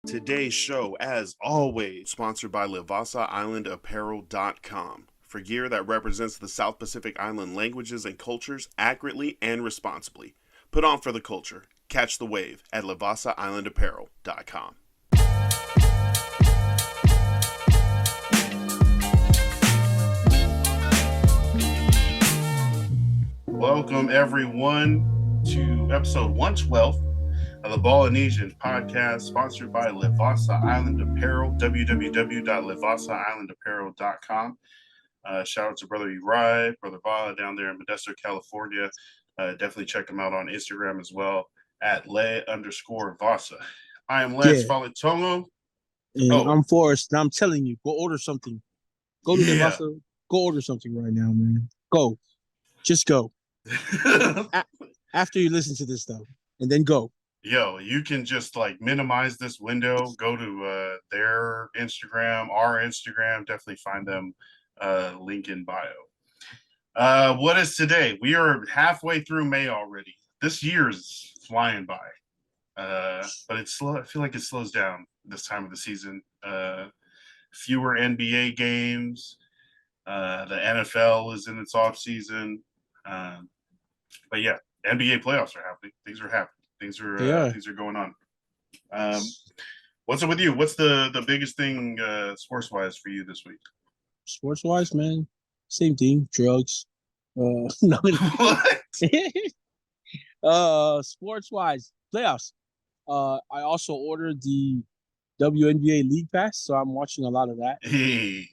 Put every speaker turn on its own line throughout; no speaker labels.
Today's show, as always, sponsored by LivasaIslandApparel.com for gear that represents the South Pacific Island languages and cultures accurately and responsibly. Put on for the culture. Catch the wave at LivasaIslandApparel.com. Welcome, everyone, to episode 112 of the Ballinesian podcast, sponsored by Livasa Island Apparel, www.livasailandapparel.com. Shout out to Brother Uri, Brother Bala down there in Modesto, California. Definitely check them out on Instagram as well at le_Vasa. I am Lance Falitongo.
And I'm Forrest, and I'm telling you, go order something. Go to the Vasa, go order something right now, man. Go. Just go. After you listen to this, though, and then go.
Yo, you can just minimize this window, go to their Instagram, our Instagram, definitely find them, link in bio. What is today? We are halfway through May already. This year's flying by, but it's slow. I feel like it slows down this time of the season. Fewer NBA games. The NFL is in its off season. But yeah, NBA playoffs are happening. Things are happening. Things are going on. What's up with you? What's the biggest thing sports wise for you this week?
Sports wise, man, same thing. Drugs. No.
What?
Sports wise, playoffs. I also ordered the WNBA League Pass, so I'm watching a lot of that.
Hey.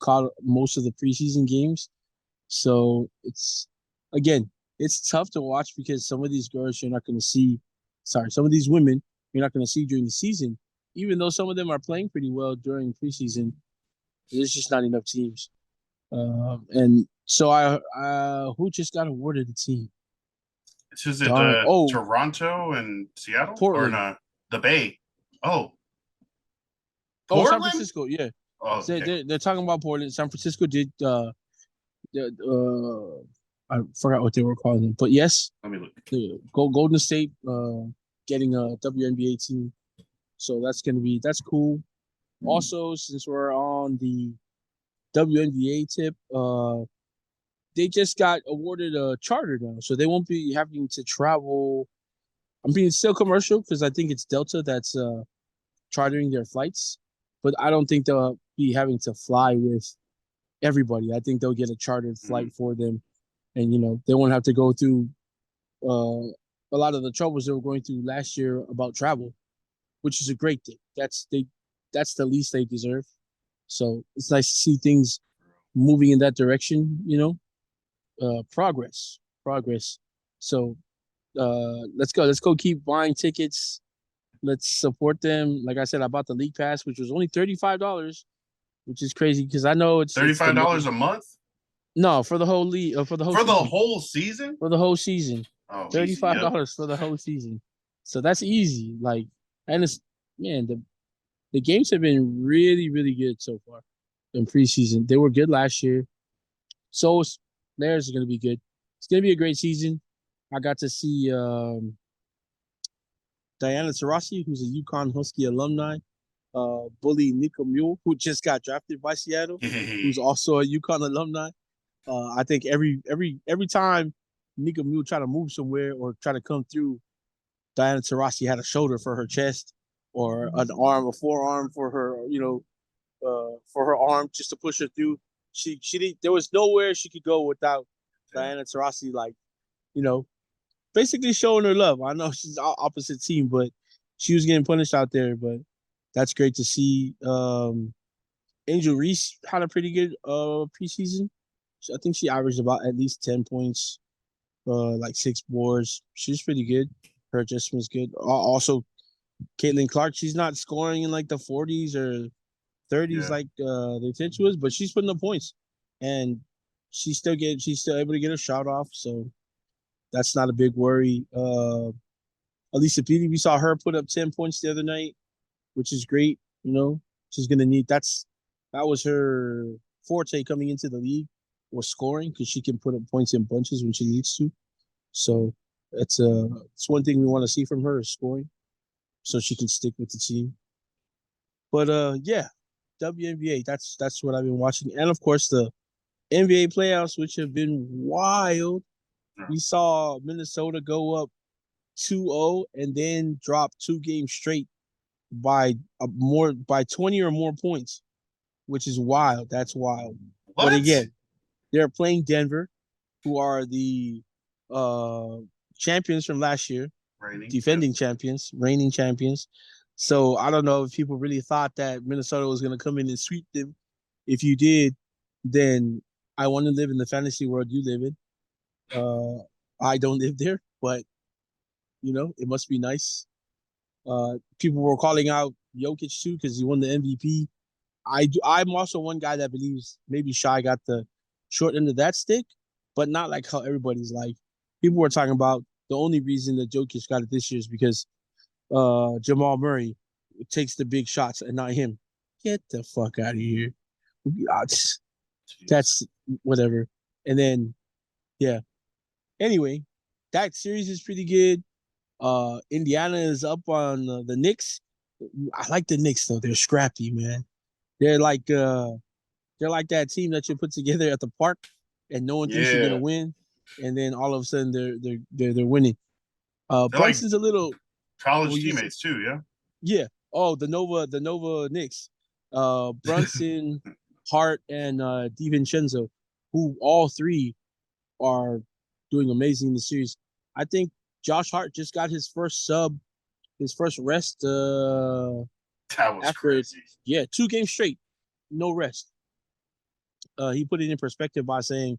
Caught most of the preseason games, so it's tough to watch because some of these girls you're not going to see. Sorry, some of these women you're not going to see during the season, even though some of them are playing pretty well during preseason. There's just not enough teams, and so who just got awarded the team?
Is it Toronto and Seattle?
Portland.
Or not? The Bay?
San Francisco. Yeah.
Oh, okay.
They're talking about Portland. San Francisco did. I forgot what they were calling them, but yes,
let me look.
Golden State getting a WNBA team, so that's cool. Mm-hmm. Also, since we're on the WNBA tip, they just got awarded a charter now, so they won't be having to travel. I'm being still commercial because I think it's Delta that's chartering their flights, but I don't think they'll be having to fly with everybody. I think they'll get a chartered flight for them, and they won't have to go through a lot of the troubles they were going through last year about travel, which is a great thing. That's the least they deserve. So it's nice to see things moving in that direction. Progress. So let's go. Keep buying tickets. Let's support them. Like I said, I bought the League Pass, which was only $35, which is crazy because I know it's
$35 a month.
No, for the whole league, for the whole
season.
For the whole season,
oh,
$35 for the whole season. So that's easy. And it's the games have been really, really good so far in preseason. They were good last year, so theirs is going to be good. It's going to be a great season. I got to see Diana Taurasi, who's a UConn Husky alumni. Bully Nika Mule, who just got drafted by Seattle, who's also a UConn alumni. I think every time Nika Mule try to move somewhere or try to come through, Diana Taurasi had a shoulder for her chest or an arm, a forearm for her, for her arm just to push her through. She didn't. There was nowhere she could go without Diana Taurasi, basically showing her love. I know she's opposite team, but she was getting punished out there. But that's great to see. Angel Reese had a pretty good preseason. I think she averaged about at least 10 points, 6 boards. She's pretty good. Her adjustment's good. Also, Caitlin Clark, she's not scoring in the 40s or 30s like they said she was, but she's putting up points, and she's still able to get a shot off. So that's not a big worry. Alisa Petey, we saw her put up 10 points the other night, which is great. She's gonna need that was her forte coming into the league, was scoring, because she can put up points in bunches when she needs to. So it's one thing we want to see from her is scoring. so she can stick with the team. But yeah, WNBA. That's what I've been watching, and of course the NBA playoffs, which have been wild.
Yeah.
We saw Minnesota go up 2-0 and then drop 2 games straight by 20 or more points, which is wild. That's wild. But
What?
again, they're playing Denver, who are the uh champions from last year,
Raining.
defending
Yes.
champions, reigning champions. So I don't know if people really thought that Minnesota was going to come in and sweep them. If you did, then I want to live in the fantasy world you live in. I don't live there, but it must be nice. People were calling out Jokic too because he won the MVP. I'm also one guy that believes maybe Shy got the short end of that stick, but not like how everybody's like. People were talking about the only reason that Jokic got it this year is because Jamal Murray takes the big shots and not him. Get the fuck out of here. That's whatever. And then yeah. Anyway, that series is pretty good. Indiana is up on the Knicks. I like the Knicks though. They're scrappy, man. They're like that team that you put together at the park, and no one thinks you're gonna
Yeah.
win, and then all of a sudden they're winning.
They're like
Brunson's a little. Well,
college teammates too. Yeah.
yeah. Oh, the Nova Knicks. Brunson, Hart, and DiVincenzo, who all three are doing amazing in the series. I think Josh Hart just got his first rest
That was
after
crazy.
2 games straight, no rest. He put it in perspective by saying,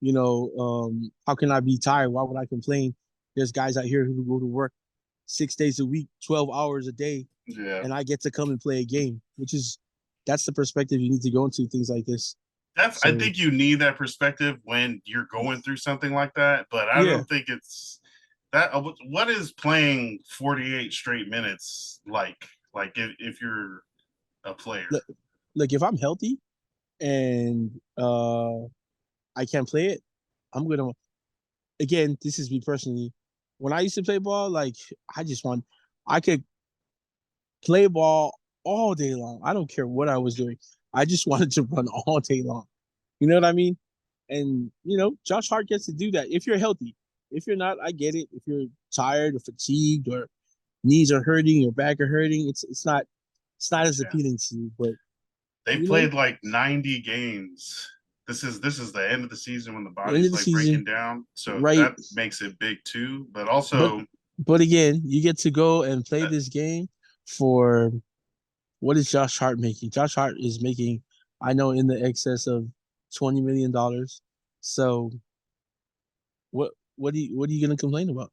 how can I be tired? Why would I complain? There's guys out here who go to work 6 days a week, 12 hours a day,
Yeah.
and I get to come and play a game, that's the perspective you need to go into things like this.
I think you need that perspective when you're going through something like that, but I
Yeah.
don't think it's that. What is playing 48 straight minutes like? Like if you're a player,
Look, if I'm healthy and I can't play it, I'm gonna. Again, this is me personally. When I used to play ball, like I could play ball all day long. I don't care what I was doing. I just wanted to run all day long. You know what I mean? And Josh Hart gets to do that if you're healthy. If you're not, I get it. If you're tired or fatigued or knees are hurting or back are hurting, it's not as appealing to you. But
they
you know,
played like 90 games. This is the end of the season when the
the end of
body's
the
like breaking
season,
down, so
right?
that makes it big too. But
But
also,
but again, you get to go and play this game for what is Josh Hart making? Josh Hart is making, I know, in the excess of $20 million. So what are you gonna complain about?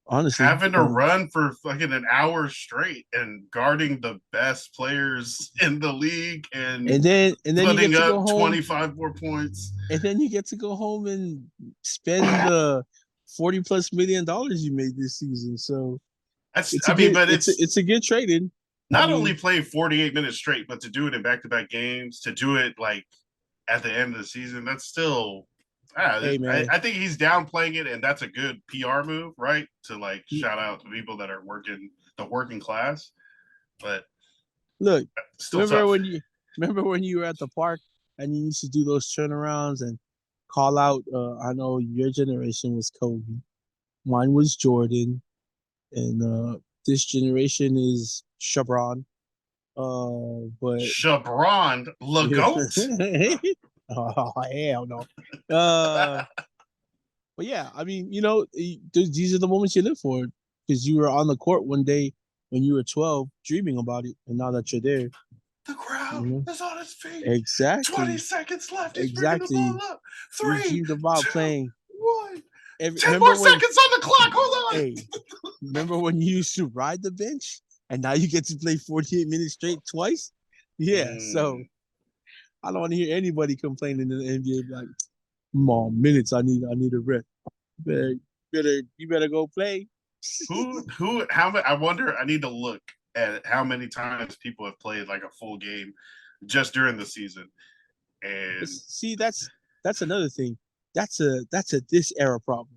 Honestly,
having to run for fucking an hour straight and guarding the best players in the league and
and then you get
putting
to go
up
home,
25 more points.
and then you get to go home and spend the $40+ million you made this season. So it's a
I mean,
good
but
it's a,
it's
it's a good trade in. I
not only
mean,
play 48 minutes straight, but to do it in back-to-back games, to do it like at the end of the season, that's still
hey man,
I think he's downplaying it, and that's a good PR move, right? To like shout out to people that are working the working class, but
look,
still
remember
tough.
when you remember when you were at the park and you used to do those turnarounds and call out? I know your generation was Kobe, mine was Jordan, and this generation is Shabron. But
Chabron Lagoat.
oh hell no. Uh, but yeah, I mean, these are the moments you live for because you were on the court one day when you were 12, dreaming about it, and now that you're there,
The
you
crowd
know
is on his feet. 20
exactly,
seconds left. He's bringing the ball
exactly.
up.
You
Three,
dreamed about
two,
playing.
one. 10
Remember
more
when?
seconds on the clock. Hold on.
Hey, remember when you used to ride the bench, and now you get to play 48 minutes straight twice? Yeah. So I don't want to hear anybody complaining in the NBA like, more minutes. I need a rest. You better go play.
How many? I wonder. I need to look at how many times people have played like a full game just during the season.
But
And
see, that's another thing. That's a this era problem.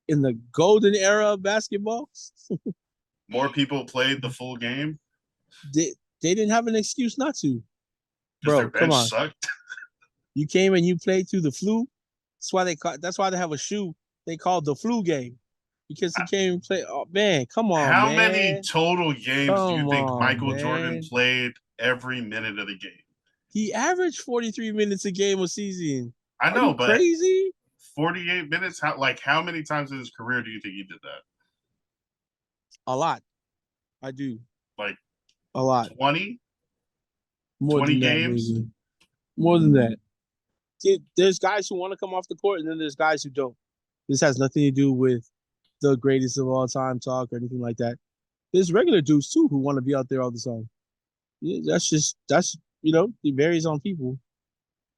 In the golden era of basketball,
More people played the full game
They didn't have an excuse not to.
because their
Bro, come
bench
on.
sucked.
You came and you played through the flu. That's why they have a shoe they call the flu game. Because he came and played. Oh man, come on,
How many
man.
total games do you
Come
think
on,
Michael Jordan
man.
played every minute of the game?
He averaged 43 minutes a game a season.
I
Are
know,
you
but
crazy?
48 minutes. How many times in his career do you think he did that?
A lot. I do.
Like
A lot.
20?
More
20
than that,
games?
maybe. More than that. There's guys who want to come off the court, and then there's guys who don't. This has nothing to do with the greatest of all time talk or anything like that. There's regular dudes too who want to be out there all the time. Yeah, that's it varies on people.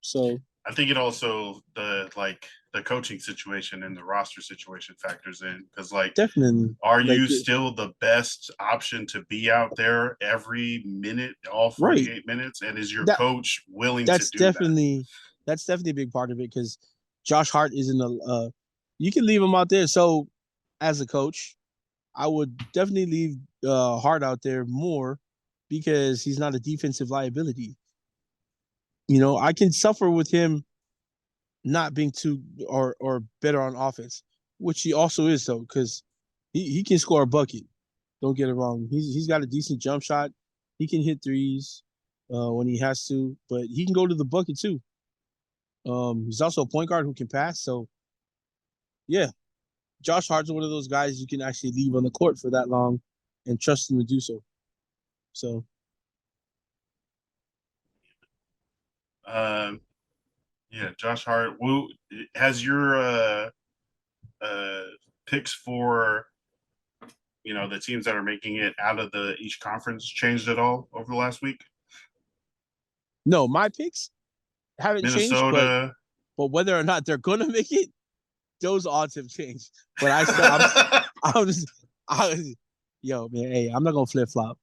So
I think it also the coaching situation and the roster situation factors in because
definitely,
are
like
you still the best option to be out there every minute, all
right.
48 minutes? And is your
That
coach willing to
that's
do that?
definitely a big part of it because Josh Hart isn't a. You can leave him out there. So as a coach, I would definitely leave Hart out there more because he's not a defensive liability. I can suffer with him not being too or better on offense, which he also is though, because he can score a bucket. Don't get it wrong. He's got a decent jump shot. He can hit threes when he has to, but he can go to the bucket too. He's also a point guard who can pass. So yeah, Josh Hart's one of those guys you can actually leave on the court for that long and trust him to do so. So
Um, yeah, Josh Hart. Has your uh, picks for the teams that are making it out of the each conference changed at all over the last week?
no, my picks haven't changed, but
Minnesota.
whether or not they're gonna make it, those odds have changed. But I'm just, yo, man, hey, I'm not gonna flip flop.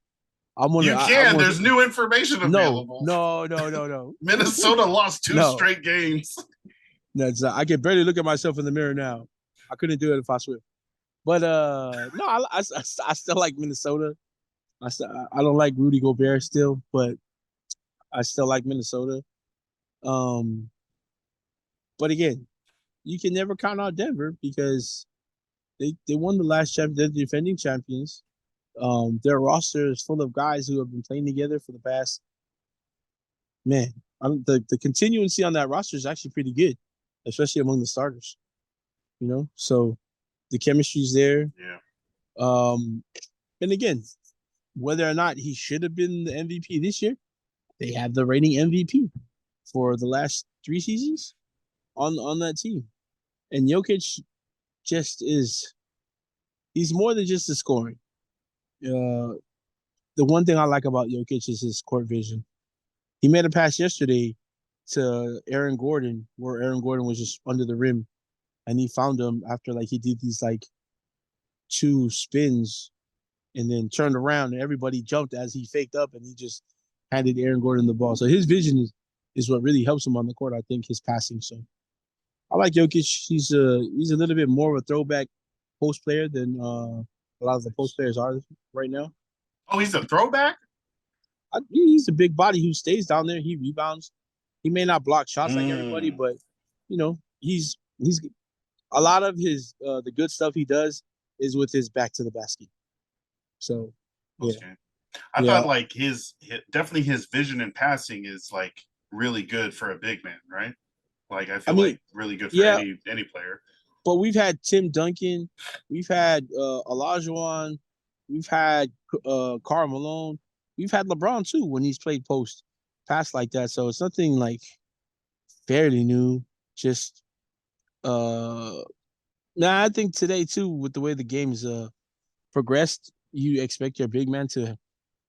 You
I'm
can.
gonna,
There's new information
no,
available.
no, no, no, no,
Minnesota lost two
no.
straight games.
I can barely look at myself in the mirror now. I couldn't do it if I swim. But no, I still like Minnesota. I don't like Rudy Gobert still, but I still like Minnesota. Um, but again, you can never count out Denver because they won the last champion. They're the defending champions. Their roster is full of guys who have been playing together for the past man. The continuancy on that roster is actually pretty good, especially among the starters. So the chemistry's there.
Yeah.
And again, whether or not he should have been the MVP this year, they have the reigning MVP for the last 3 seasons on that team. And Jokic just he's more than just the scoring. Uh, the one thing I like about Jokic is his court vision. He made a pass yesterday to Aaron Gordon, where Aaron Gordon was just under the rim, and he found him after he did these two spins and then turned around and everybody jumped as he faked up and he just handed Aaron Gordon the ball. So his vision is what really helps him on the court. I think his passing. So I like Jokic. He's a little bit more of a throwback post player than a lot of the post players are right now.
Oh, he's a throwback?
He's a big body who stays down there. He rebounds. He may not block shots like everybody,
Mm.
but he's a lot of his the good stuff he does is with his back to the basket. So yeah,
Okay. I
yeah.
thought definitely his vision and passing is really good for a big man, right? I
I
feel
mean,
really good for
yeah,
any player.
but we've had Tim Duncan, we've had Olajuwon, we've had Karl Malone, we've had LeBron too when he's played post pass like that. So it's nothing fairly new. Just I think today too, with the way the game's progressed, you expect your big man to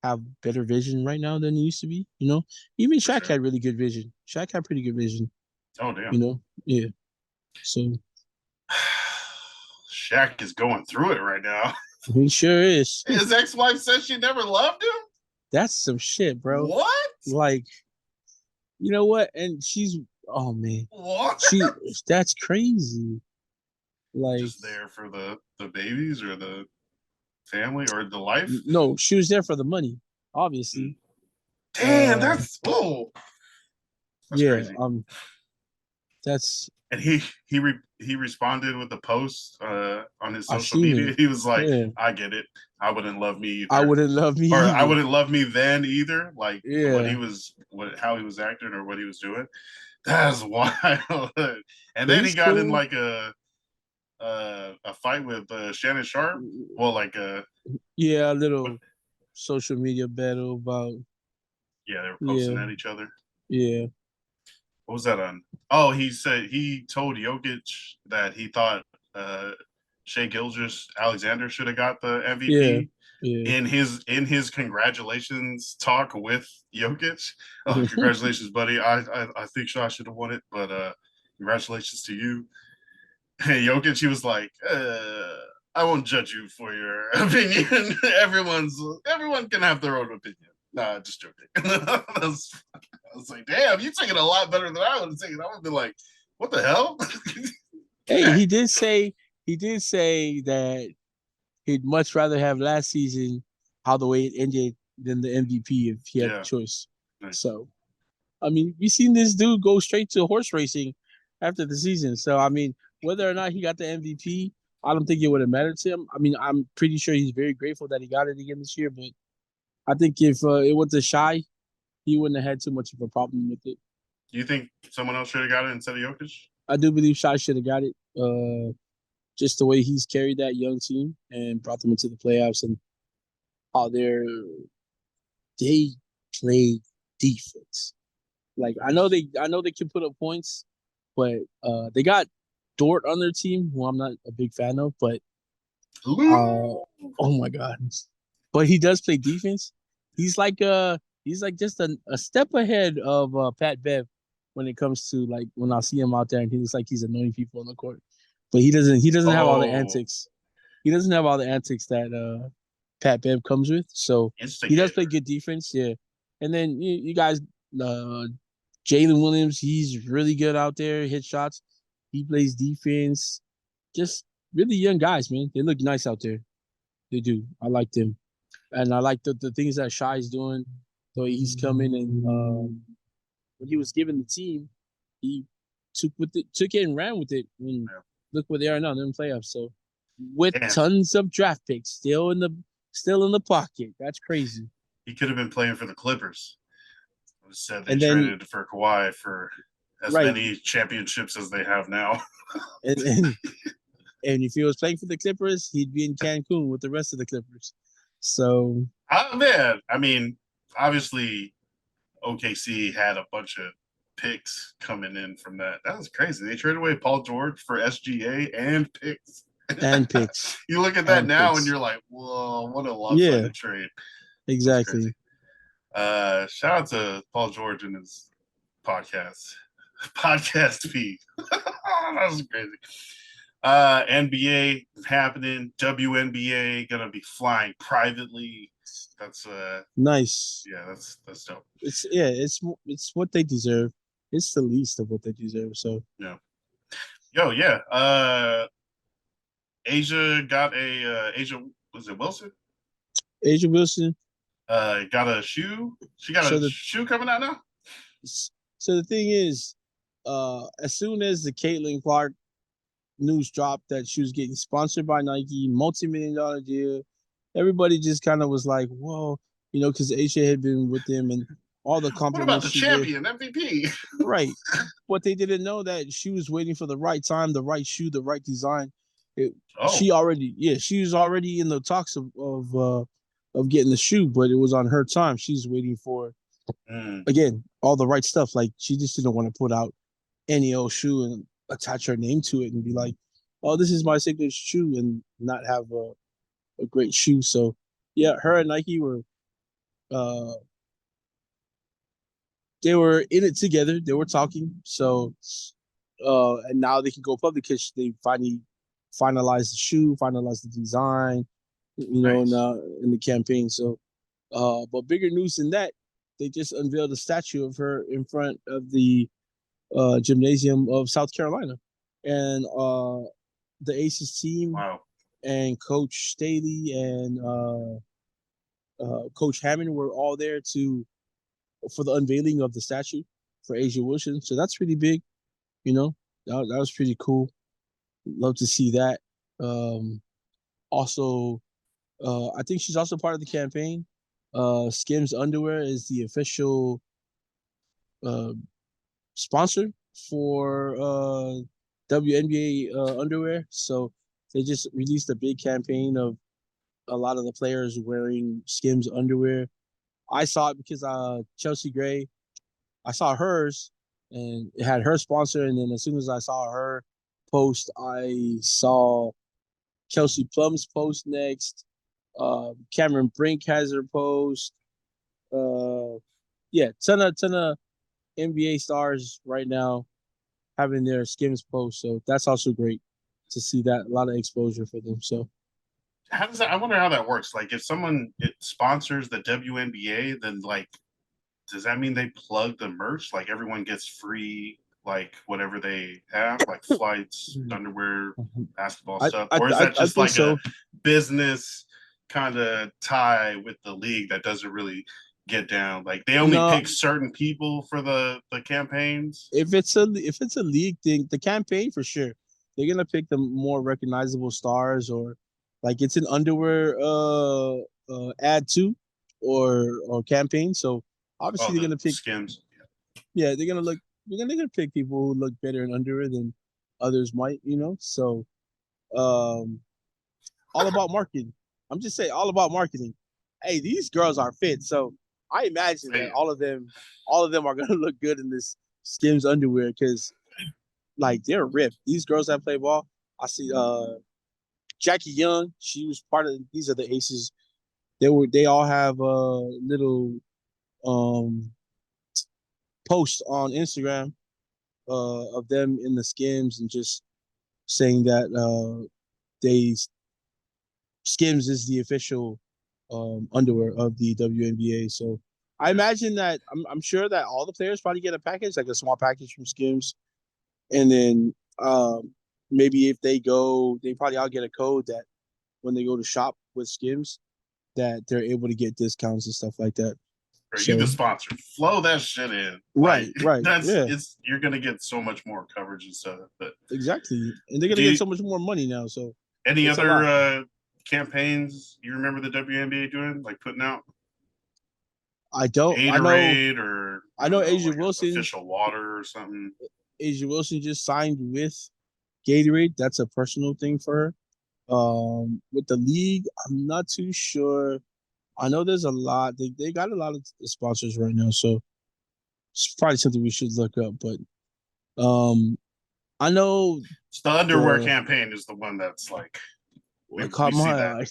have better vision right now than he used to be. Even
For
Shaq
sure.
had really good vision. Shaq had pretty good vision.
Oh damn.
Yeah. So
Shaq is going through it right now.
he sure is.
His ex-wife says she never loved him.
That's some shit, bro.
What?
You know what? And she's oh man,
What?
that's crazy.
Just there for the babies or the family or the life?
No, she was there for the money, obviously.
Damn, that's whoa. That's crazy.
That's
And he responded with a post on his
I
social
seen
media.
it.
He was like,
Yeah,
"I get it. I wouldn't love me
I
either,
wouldn't love me
or I
either.
wouldn't love me then either." Like what he
Yeah,
was, how he was acting or what he was doing. That's wild. And
but
then he
he's
got in
cool.
like a fight with Shannon Sharp. Well, like
Yeah, a little social media battle about.
yeah, they were
Yeah,
posting at each other.
yeah,
What was that on? Oh, he said he told Jokic that he thought uh, Shea Gilgeous Alexander should have got the
yeah,
MVP
yeah.
in his congratulations talk with Jokic. Oh, congratulations, buddy! I think Shaw should have won it, but congratulations to you. And Jokic, he was like, I won't judge you for your opinion. Everyone can have their own opinion. Nah, just joking. I was like, damn, you take it a lot better than I would have taken. I would have been like, what the hell?
Hey, he did say that he'd much rather have last season how the way it ended than the MVP if he had the
Yeah,
choice.
nice.
So, I mean, we seen this dude go straight to horse racing after the season. So, I mean, whether or not he got the MVP, I don't think it would have mattered to him. I mean, I'm pretty sure he's very grateful that he got it again this year. But I think if it went to Shy, he wouldn't have had too much of a problem with it.
Do you think someone else should have got it instead of Jokic?
I do believe Shy should have got it. Just the way he's carried that young team and brought them into the playoffs and how they play defense. Like I know they can put up points, but they got Dort on their team, who I'm not a big fan of, but oh my god. But he does play defense. He's like just a step ahead of Pat Bev when it comes to like when I see him out there and he looks like he's annoying people on the court. But he doesn't have all the
Oh,
antics. He doesn't have all the antics that Pat Bev comes with. So he does play
instigator.
good defense, yeah. And then you guys, uh, Jalen Williams, he's really good out there, hit shots. He plays defense. Just really young guys, man. They look nice out there. They do. I like them, and I like the things that Shy's doing. So he's coming and when he was given the team, he took it and ran with it. And
Yeah.
look where they are now, they're in playoffs. So with
Damn,
tons of draft picks still in the pocket. That's crazy.
he could have been playing for the Clippers. Instead, they
And then
traded for Kawhi for as
right,
many championships as they have now.
and and, and if he was playing for the Clippers, he'd be in Cancun with the rest of the Clippers. So
Oh man, I mean, obviously OKC had a bunch of picks coming in from that. That was crazy. They traded away Paul George for SGA and picks.
and picks
You look at that
and
now and
picks.
you're like, whoa, what a
Yeah,
lopsided trade. That's crazy.
exactly.
Shout out to Paul George and his podcast feed. That was crazy. NBA happening. WNBA gonna be flying privately. That's
Nice.
yeah, that's dope.
It's what they deserve. It's the least of what they deserve. So
Yeah. Yo, yeah. Asia got a Asia, was it Wilson?
Asia Wilson.
Got a shoe. She got
So
a
the
shoe coming out now.
so the thing is, as soon as the Caitlin Clark news dropped that she was getting sponsored by Nike, multi-million-dollar deal, everybody just kind of was like, "Whoa," because Asia had been with them and all the
What about
compliments
the
she gave.
champion MVP?
Right, but they didn't know that she was waiting for the right time, the right shoe, the right design. It,
Oh,
she was already in the talks of getting the shoe, but it was on her time. She's waiting for
mm,
again all the right stuff. Like she just didn't want to put out any old shoe and attach her name to it and be like, "Oh, this is my signature shoe," and not have a great shoe. So, yeah, her and Nike uh, they were in it together. They were talking. So, and now they can go public because they finally finalized the shoe, finalized the design,
nice.
in the campaign. So, but bigger news than that, they just unveiled a statue of her in front of the gymnasium of South Carolina, and the Aces team
Wow.
and Coach Staley and Coach Hammond were all there for the unveiling of the statue for Asia Wilson. So that's pretty big. You know, that was pretty cool. Love to see that. Also, I think she's also part of the campaign. Skims Underwear is the official uh, sponsor for WNBA underwear. So they just released a big campaign of a lot of the players wearing Skims underwear. I saw it because Chelsea Gray, I saw hers and it had her sponsor. And then as soon as I saw her post, I saw Kelsey Plum's post next. Cameron Brink has her post. Yeah, ton of NBA stars right now having their Skims post. So that's also great to see that a lot of exposure for them. So
how does that? I wonder how that works. Like, if someone sponsors the WNBA, then like, does that mean they plug the merch? Like, everyone gets free, like whatever they have, like flights, underwear, basketball stuff, or is that
I
just
think
like
so.
a business kind of tie with the league that doesn't really get down? Like, they only
No,
pick certain people for the campaigns.
if it's a league thing, the campaign for sure, they're gonna pick the more recognizable stars or like it's an underwear ad too or campaign. So
Oh,
obviously they're
the
gonna pick
Skims.
yeah, they're gonna pick people who look better in underwear than others might, you know. So um all about marketing. I'm just saying all about marketing. Hey, these girls are fit, so I imagine that
Hey,
all of them are gonna look good in this Skims underwear because like they're ripped. These girls that play ball. I see Jackie Young, she was part of these are the aces. They all have a little um post on Instagram of them in the Skims and just saying that they Skims is the official underwear of the WNBA. So I imagine that I'm sure that all the players probably get a package, like a small package from Skims, and then maybe if they go, they probably all get a code that when they go to shop with Skims, that they're able to get discounts and stuff like that.
are you the
So
sponsor? Flow that shit in. Like,
right,
that's
yeah,
it's you're gonna get so much more coverage and stuff. But
exactly, and they're gonna
do
get
you,
so much more money now. So
any
it's a
other
lot.
campaigns you remember the WNBA doing, like putting out
I don't.
Gatorade or I
I
don't
know
know,
Asia
like a
Wilson.
official water or something?
Asia Wilson just signed with Gatorade. That's a personal thing for her. With the league, I'm not too sure. I know there's a lot. They got a lot of sponsors right now, so it's probably something we should look up. But I know
So the underwear
the
campaign is the one that's like
it
we
caught
see
my
that.
eye.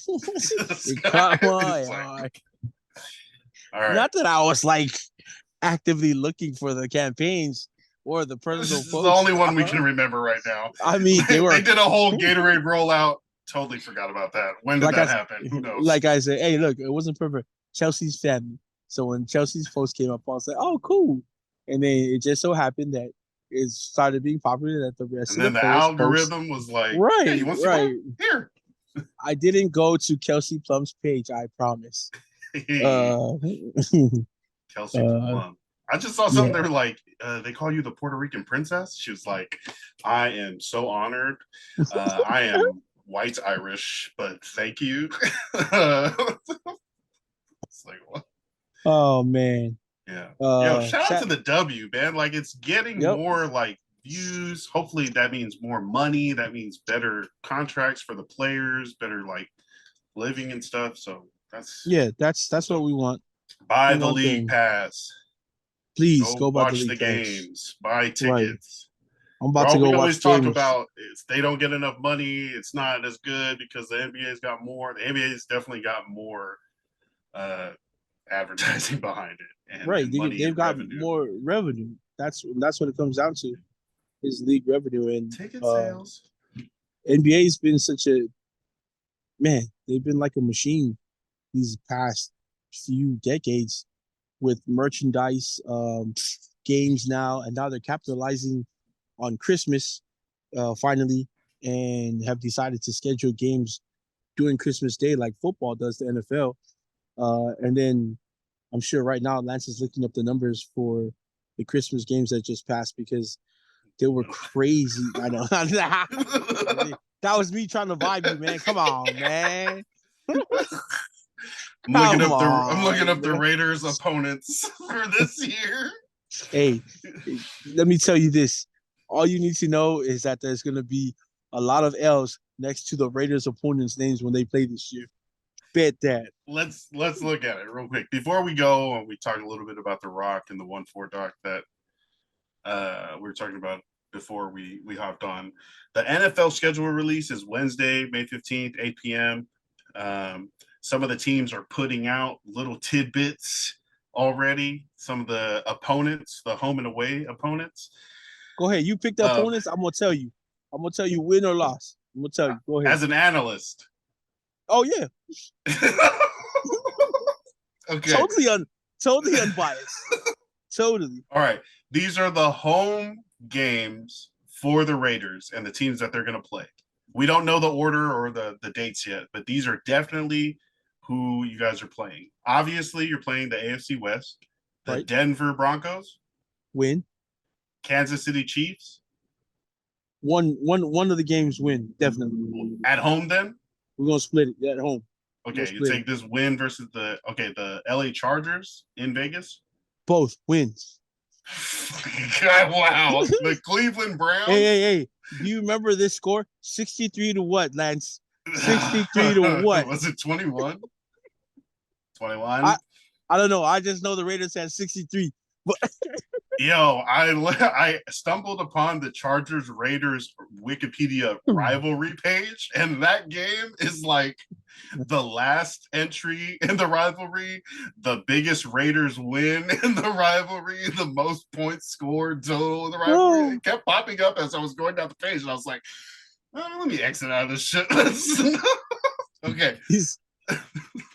It caught my
It's like,
eye.
all right,
Not that I was like actively looking for the campaigns or the
this
personal
is the
posts.
only one we can remember right now.
I mean, they
They
were
did a whole Gatorade rollout. Totally forgot about that. When did
like I
that happen? Who knows?
like I said. Hey, look, it wasn't perfect. Chelsea's family. So when Chelsea's post came up, I was like, oh, cool. And then it just so happened that it started being popular that the rest
And
of the
then the
players post.
algorithm was like, "Hey,
Right,
you want some more?
right.
Here."
I didn't go to Kelsey Plum's page. I promise.
Hey,
Uh,
Kelsey Plum. I just saw something. They
yeah.
were like, they call you the Puerto Rican princess. She was like, I am so honored. I am white Irish, but thank you. It's like, what?
Oh man.
Yeah. Yo, shout out to
Chat.
the W, man. Like, it's getting
Yep.
more like views. Hopefully that means more money. That means better contracts for the players, better like living and stuff. So
Yeah, that's what
so
we want.
buy
We
the
want
league
them.
pass.
Please
Go
go by the
watch the
league pass.
games. Buy
Right.
tickets.
I'm about to
Well,
go
we
watch
always talk
games.
about they don't get enough money. It's not as good because the NBA's got more. The NBA's definitely got more uh, advertising behind it
Right.
and money
They've
and
got
revenue.
more revenue. That's what it comes down to is league revenue. And
Ticket sales.
NBA's been such a man, they've been like a machine these past few decades with merchandise, games now, and now they're capitalizing on Christmas finally, and have decided to schedule games during Christmas Day like football does the NFL. And then I'm sure right now Lance is looking up the numbers for the Christmas games that just passed because they were crazy. I know. That was me trying to vibe you, man. Come on, man. Come
I'm looking
on,
up the
man.
Raiders opponents for this year.
Hey, let me tell you this. All you need to know is that there's going to be a lot of L's next to the Raiders opponents' names when they play this year. Bet that.
Let's look at it real quick before we go. And we talk a little bit about the Rock and the 1-4 doc that we were talking about before we hopped on. The NFL schedule release is Wednesday, May 15th, 8 p.m. Some of the teams are putting out little tidbits already. Some of the opponents, the home and away opponents.
Go ahead. You pick the opponents. I'm gonna tell you. I'm gonna tell you win or loss. I'm gonna tell you. Go ahead.
As an analyst.
Oh yeah.
Okay.
Totally unbiased. Totally.
All right. These are the home games for the Raiders and the teams that they're going to play. We don't know the order or the dates yet, but these are definitely who you guys are playing. Obviously, you're playing the AFC West, the
Right.
Denver Broncos,
Win.
Kansas City Chiefs.
One of the games win, definitely.
At home, then?
We're gonna split it at home.
Okay, you take this win versus the LA Chargers in Vegas.
Both wins.
God, wow. The Cleveland Browns.
Hey. Do you remember this score? 63 to what, Lance? 63 to what?
Was it 21? 21?
I don't know. I just know the Raiders had 63. But
Yo, I stumbled upon the Chargers Raiders Wikipedia rivalry page, and that game is like the last entry in the rivalry, the biggest Raiders win in the rivalry, the most points scored total in the rivalry. It kept popping up as I was going down the page, and I was like, oh, let me exit out of this shit. Okay.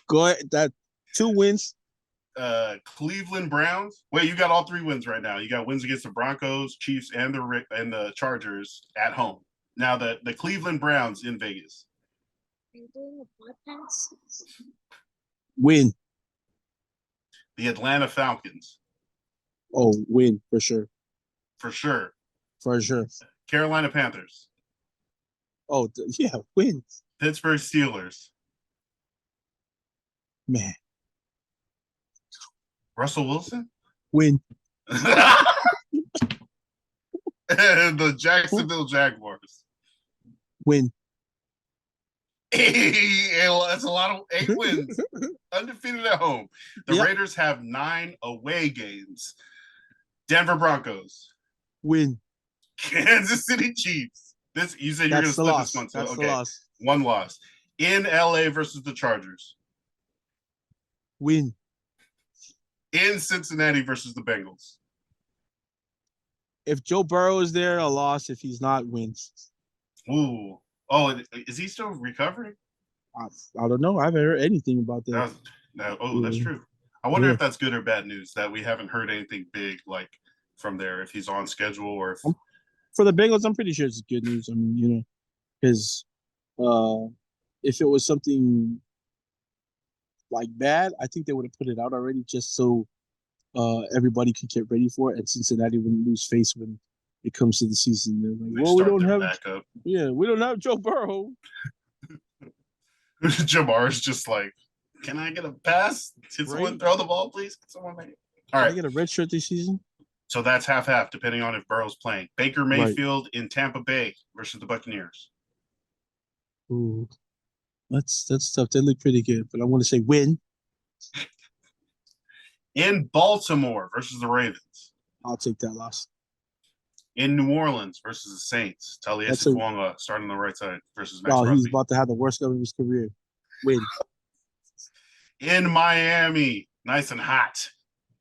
Go ahead. That 2 wins.
Cleveland Browns. Wait, you got all 3 wins right now. You got wins against the Broncos, Chiefs, and the Chargers at home. Now the Cleveland Browns in Vegas.
Are you doing a podcast?
Win.
The Atlanta Falcons.
Oh, win for sure.
For sure.
For sure.
Carolina Panthers.
Oh, yeah, win.
Pittsburgh Steelers.
Man.
Russell Wilson?
Win.
And the Jacksonville Jaguars.
Win.
Hey, that's a lot of 8 wins. Undefeated at home. The Raiders have 9 away games. Denver Broncos.
Win.
Kansas City Chiefs. You said you're going to split this one. So,
That's the loss.
1 loss. In LA versus the Chargers.
Win.
In Cincinnati versus the Bengals.
If Joe Burrow is there, a loss. If he's not, wins.
Ooh. Oh, is he still recovering?
I don't know. I haven't heard anything about that.
That's true. I wonder if that's good or bad news that we haven't heard anything big like from there, if he's on schedule or if.
For the Bengals, I'm pretty sure it's good news. I mean, because if it was something like bad, I think they would have put it out already just so everybody could get ready for it, and Cincinnati wouldn't lose face when it comes to the season. They're like, well, we don't have Joe Burrow.
Jamar's just like, can I get a pass? Can someone throw the ball, please? Can someone make it? All right.
Can I get a red shirt this season? So
that's 50-50, depending on if Burrow's playing. Baker Mayfield in Tampa Bay versus the Buccaneers.
Ooh, that's tough. They look pretty good, but I want to say win.
In Baltimore versus the Ravens.
I'll take that loss.
In New Orleans versus the Saints. Taliesin Kwanga starting on the right side versus Max
Crosby. He's about to have the worst game of his career. Win.
In Miami, nice and hot.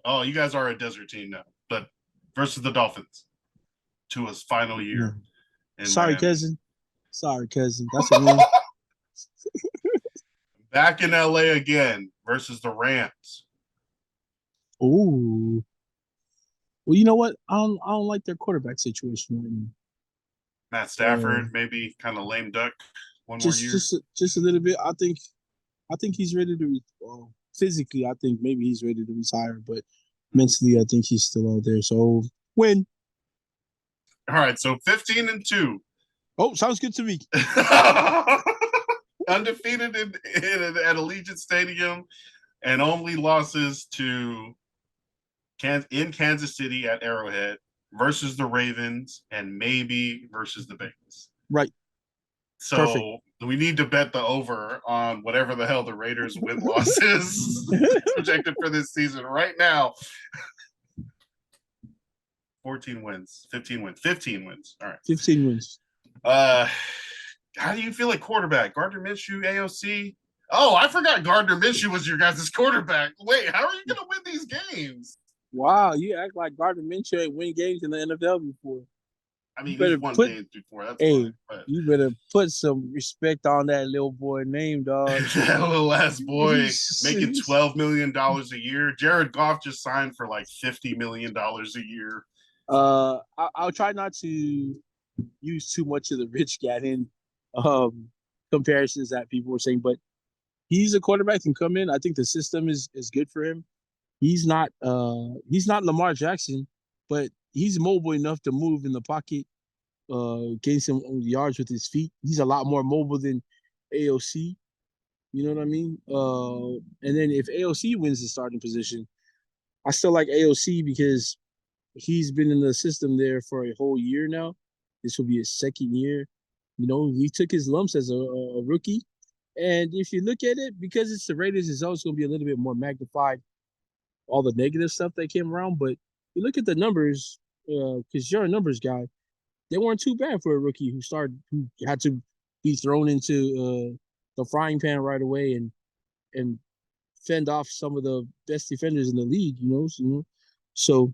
Oh, you guys are a desert team now, but versus the Dolphins. Tua's final year.
Sorry, cousin. That's a win.
Back in LA again versus the Rams.
Ooh. Well, you know what? I don't like their quarterback situation right now.
Matt Stafford, maybe kind of lame duck. One more year.
Just a little bit. I think he's ready to. Well, physically, I think maybe he's ready to retire, but mentally, I think he's still out there. So win.
All right, so 15-2.
Oh, sounds good to me.
Undefeated at Allegiant Stadium, and only losses to in Kansas City at Arrowhead versus the Ravens and maybe versus the Bengals.
Right.
So
Perfect.
we need to bet the over on whatever the hell the Raiders win-loss is projected for this season right now. 14 wins, 15 wins, 15 wins. All right.
15 wins.
How do you feel like quarterback? Gardner Minshew, AOC? Oh, I forgot Gardner Minshew was your guys' quarterback. Wait, how are you going to win these games?
Wow, you act like Gardner Minshew ain't win games in the NFL before.
I mean, he's won games before. That's fine. But
You better put some respect on that little boy name, dog.
that little ass boy making $12 million a year. Jared Goff just signed for like $50 million a year.
I'll try not to use too much of the Rich Gannon comparisons that people were saying, but he's a quarterback can come in. I think the system is good for him. He's not Lamar Jackson, but he's mobile enough to move in the pocket, gain some yards with his feet. He's a lot more mobile than AOC. You know what I mean? And then if AOC wins the starting position, I still like AOC because he's been in the system there for a whole year now. This will be his second year. You know, he took his lumps as a rookie. And if you look at it, because it's the Raiders, it's always going to be a little bit more magnified, all the negative stuff that came around. But you look at the numbers, because you're a numbers guy, they weren't too bad for a rookie who had to be thrown into the frying pan right away and fend off some of the best defenders in the league. So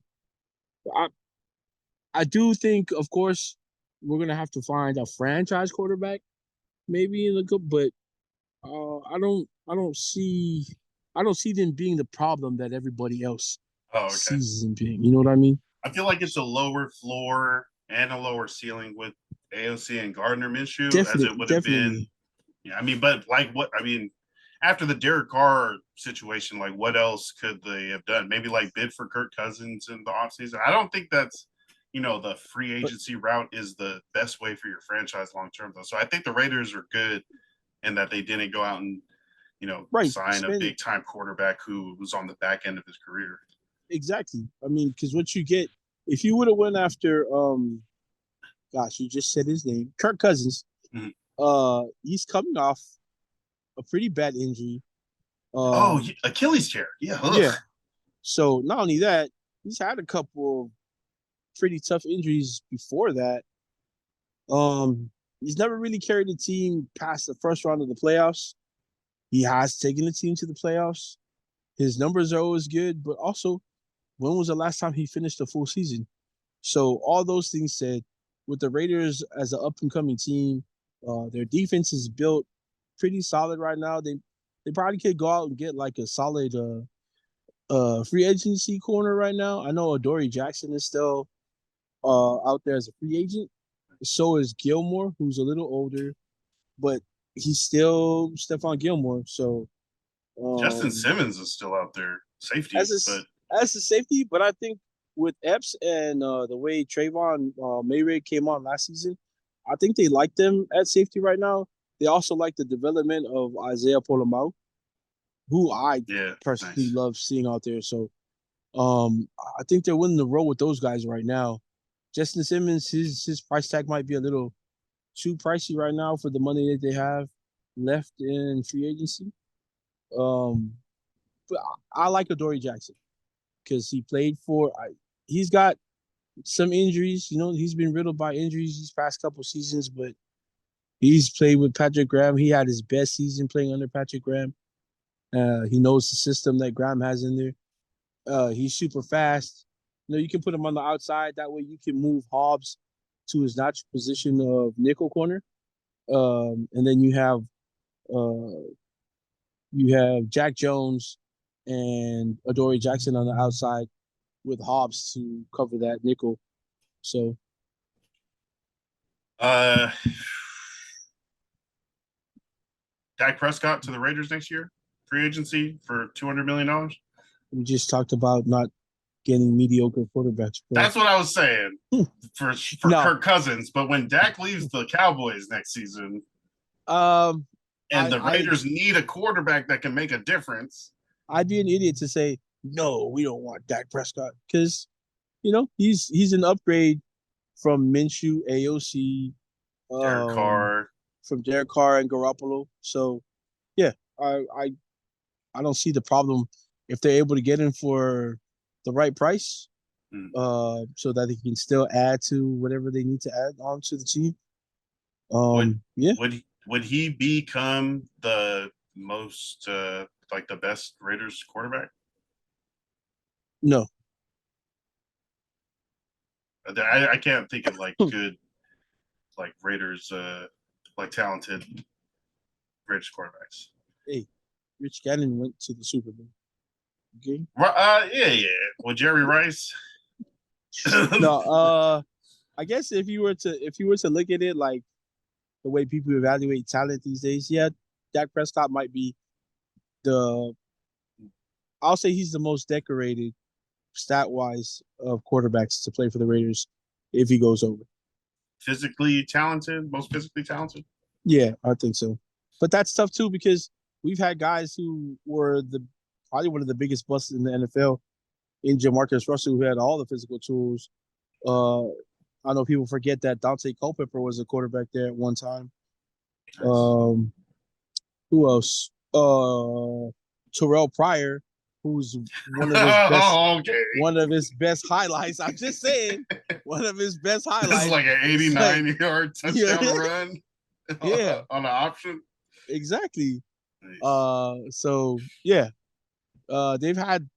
I do think, of course, we're gonna have to find a franchise quarterback, maybe in the good, but I don't see them being the problem that everybody else sees them being. You know what I mean?
I feel like it's a lower floor and a lower ceiling with AOC and Gardner Minshew as it would have been. Yeah, I mean, but like after the Derek Carr situation, like what else could they have done? Maybe like bid for Kirk Cousins in the offseason. I don't think that's, the free agency route is the best way for your franchise long term, though. So I think the Raiders are good in that they didn't go out and, sign a big time quarterback who was on the back end of his career.
Exactly. I mean, because what you get, if you would have went after, you just said his name, Kirk Cousins. Mm-hmm. He's coming off a pretty bad injury.
Achilles tear. Yeah. Ugh.
Yeah. So not only that, he's had a couple of pretty tough injuries before that. He's never really carried the team past the first round of the playoffs. He has taken the team to the playoffs. His numbers are always good, but also, when was the last time he finished a full season? So all those things said, with the Raiders as an up-and-coming team, their defense is built pretty solid right now. They probably could go out and get like a solid free agency corner right now. I know Adoree Jackson is still out there as a free agent. So is Gilmore, who's a little older, but he's still Stephon Gilmore. So
Justin Simmons is still out there, safety,
as a safety. But I think with Epps and the way Trayvon Mayray came on last season, I think they like them at safety right now. They also like the development of Isaiah Polamau, who I personally love seeing out there. So I think they're willing to roll with those guys right now. Justin Simmons, his price tag might be a little too pricey right now for the money that they have left in free agency. But I like Adoree Jackson because he played he's got some injuries. He's been riddled by injuries these past couple seasons, but he's played with Patrick Graham. He had his best season playing under Patrick Graham. He knows the system that Graham has in there. He's super fast. You can put him on the outside. That way you can move Hobbs to his natural position of nickel corner. And then you have Jack Jones and Adoree Jackson on the outside with Hobbs to cover that nickel. So
Dak Prescott to the Raiders next year, free agency for $200 million.
We just talked about not getting mediocre quarterbacks. Bro.
That's what I was saying for
No.
Kirk Cousins. But when Dak leaves the Cowboys next season,
the
Raiders need a quarterback that can make a difference.
I'd be an idiot to say no. We don't want Dak Prescott because he's an upgrade from Minshew, AOC,
Derek Carr,
from Derek Carr and Garoppolo. So yeah, I don't see the problem if they're able to get him for the right price, so that they can still add to whatever they need to add on to the team.
Would he become the most like the best Raiders quarterback?
No.
I can't think of like good like Raiders like talented Raiders quarterbacks.
Hey, Rich Gannon went to the Super Bowl. Okay.
Yeah. Well, Jerry Rice.
No, I guess if you were to look at it like the way people evaluate talent these days, yeah, Dak Prescott might be I'll say he's the most decorated stat-wise of quarterbacks to play for the Raiders if he goes over.
Most physically talented?
Yeah, I think so. But that's tough too because we've had guys who were probably one of the biggest busts in the NFL in Jamarcus Russell who had all the physical tools. I know people forget that Dante Culpepper was a quarterback there at one time. Nice. Who else? Terrell Pryor, who's one of his best one of his best highlights. I'm just saying, one of his best highlights.
This is like an 89-yard touchdown run.
Yeah.
On an option.
Exactly.
Nice.
So yeah. They've had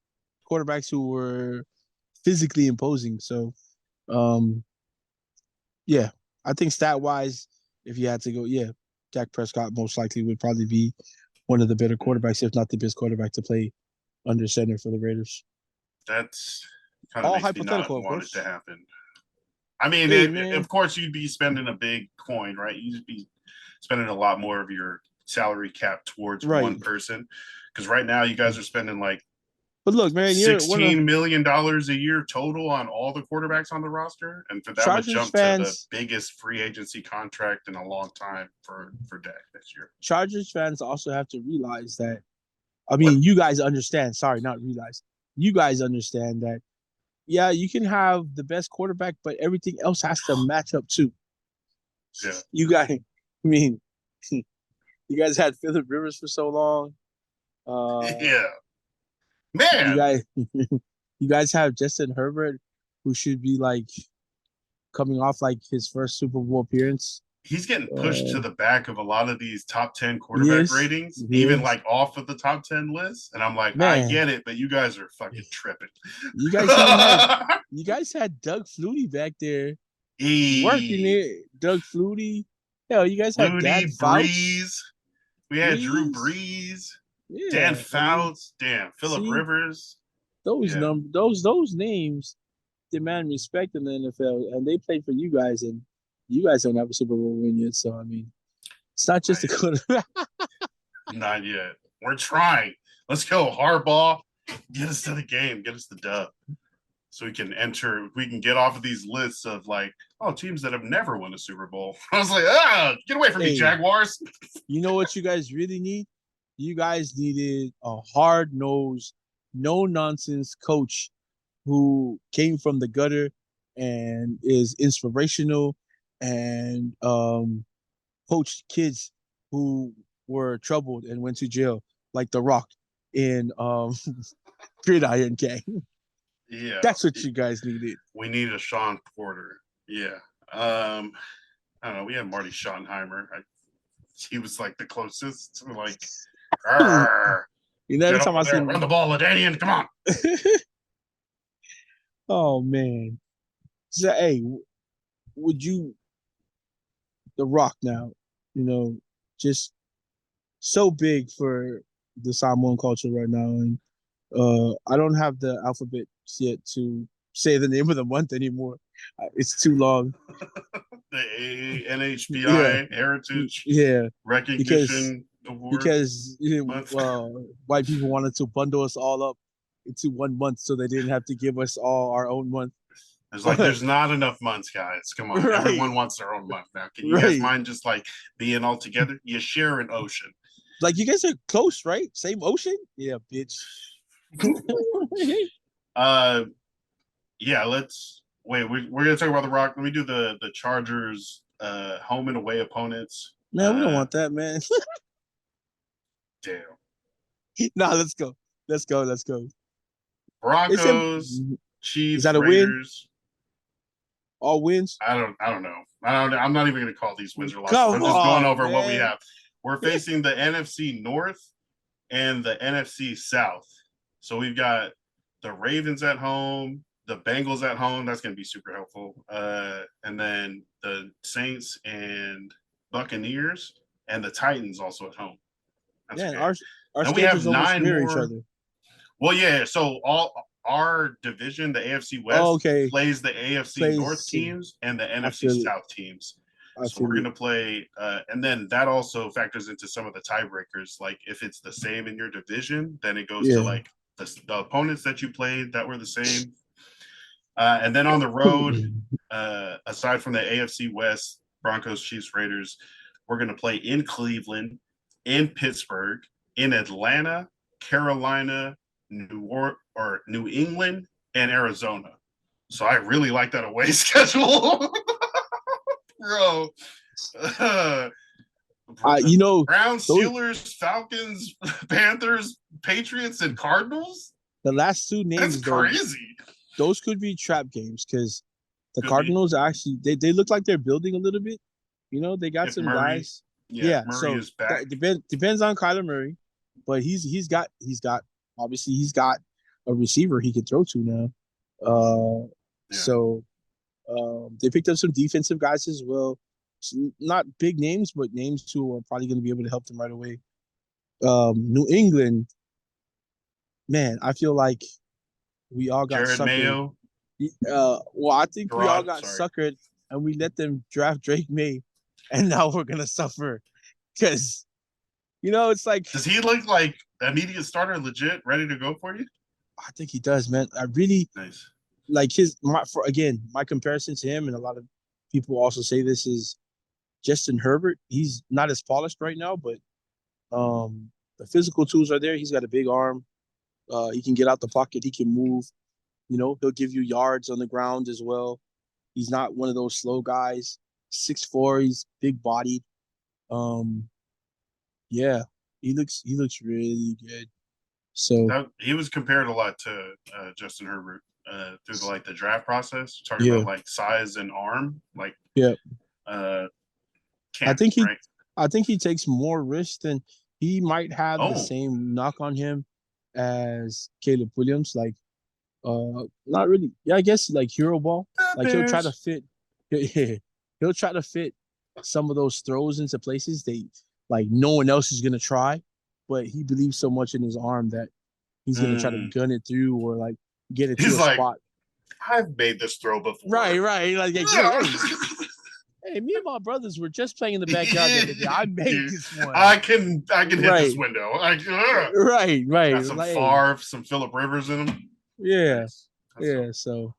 quarterbacks who were physically imposing. So yeah, I think stat wise, if you had to go, yeah, Dak Prescott most likely would probably be one of the better quarterbacks, if not the best quarterback to play under center for the Raiders.
That's kind of
all
makes
hypothetical,
me not
of
want
course.
it to happen. I mean, of course, you'd be spending a big coin, right? You'd be spending a lot more of your salary cap towards one person, because right now you guys are spending like.
But look, man,
$16 million a year total on all the quarterbacks on the roster, and for that would jump to the biggest free agency contract in a long time for Dak this year.
Chargers fans also have to realize that. I mean, you guys understand. Sorry, not realize. You guys understand that. Yeah, you can have the best quarterback, but everything else has to match up too.
Yeah,
you guys. I mean, you guys had Phillip Rivers for so long.
Yeah. Man,
you guys have Justin Herbert, who should be like coming off like his first Super Bowl appearance.
He's getting pushed to the back of a lot of these top 10 quarterback ratings, even like off of the top 10 list. And I'm like, man, I get it, but you guys are fucking tripping.
You guys had Doug Flutie back there working it. Doug Flutie. Hell, you guys had Dan
Breeze. We had Drew Brees. Yeah, Dan Fouts, Phillip Rivers.
Those names demand respect in the NFL, and they played for you guys, and you guys don't have a Super Bowl win yet. So I mean, it's not just a quarterback.
Not yet. We're trying. Let's go, Harbaugh. Get us to the game. Get us the dub, so we can enter. We can get off of these lists of like, teams that have never won a Super Bowl. I was like, get away from me, Jaguars.
You know what you guys really need? You guys needed a hard-nosed, no-nonsense coach who came from the gutter and is inspirational and coached kids who were troubled and went to jail, like The Rock in Gridiron Gang.
Yeah.
That's what you guys needed.
We need a Sean Porter. Yeah. I don't know. We had Marty Schottenheimer. He was like the closest to like,
you know, every time I see
run the ball, LaDainian, come on.
Oh man. So hey, would you The Rock now, just so big for the Samoan culture right now, and I don't have the alphabet yet to say the name of the month anymore. It's too long.
The NHBI Heritage
recognition
award.
because
month.
white people wanted to bundle us all up into 1 month, so they didn't have to give us all our own month.
There's not enough months, guys. Come on,
Right.
everyone wants their own month now. Can you guys
Right.
mind just like being all together? You share an ocean.
Like you guys are close, right? Same ocean? Yeah, bitch.
Yeah. Let's wait. We're gonna talk about the Rock. Let me do the Chargers home and away opponents.
Man, we don't want that, man.
Damn.
Nah, let's go. Let's go. Let's go.
Broncos, Chiefs,
Is that a win?
Raiders.
All wins?
I don't know. I'm not even going to call these wins or losses.
Come
I'm just going
on,
over what we
man.
have. We're facing the NFC North and the NFC South. So we've got the Ravens at home, the Bengals at home. That's going to be super helpful. And then the Saints and Buccaneers and the Titans also at home. That's
Man,
okay.
our
And we have
schedules almost
9
mirror
more.
each other.
Well, yeah. So our division, the AFC West, plays the AFC North teams and the NFC South teams. So we're going to play, and then that also factors into some of the tiebreakers. Like if it's the same in your division, then it goes to like the opponents that you played that were the same. And then on the road, aside from the AFC West, Broncos, Chiefs, Raiders, we're going to play in Cleveland, in Pittsburgh, in Atlanta, Carolina, New England, and Arizona. So I really like that away schedule. Bro. Browns, Steelers, Falcons, Panthers, Patriots, and Cardinals?
The last 2 names,
that's crazy.
Those could be trap games because the Cardinals actually they look like they're building a little bit. They got some guys. Yeah, Murray so is back. Depends on Kyler Murray, but he's got obviously he's got a receiver he could throw to now. So they picked up some defensive guys as well. Not big names, but names who are probably going to be able to help them right away. New England, man, I feel like we all got
Jared
suckered.
Mayo.
Well, I think we all got suckered and we let them draft Drake May, and now we're going to suffer because, it's like.
Does he look like immediate starter, legit, ready to go for you?
I think he does, man. I really like my comparison to him, and a lot of people also say this is Justin Herbert. He's not as polished right now, but the physical tools are there. He's got a big arm. He can get out the pocket. He can move. He'll give you yards on the ground as well. He's not one of those slow guys. 6'4", he's big bodied. Yeah, he looks really good. So
he was compared a lot to Justin Herbert through the draft process. Talking about like size and arm, I think
he takes more risk than he might have the same knock on him as Caleb Williams. Not really. Yeah, I guess hero ball. He'll try to fit. He'll try to fit some of those throws into places no one else is gonna try, but he believes so much in his arm that he's gonna try to gun it through or get it to a spot.
I've made this throw before.
Right. Hey, me and my brothers were just playing in the backyard the other day. I made this one.
I can hit this window.
Right.
Got some Favre, some Phillip Rivers in them.
Yeah. So,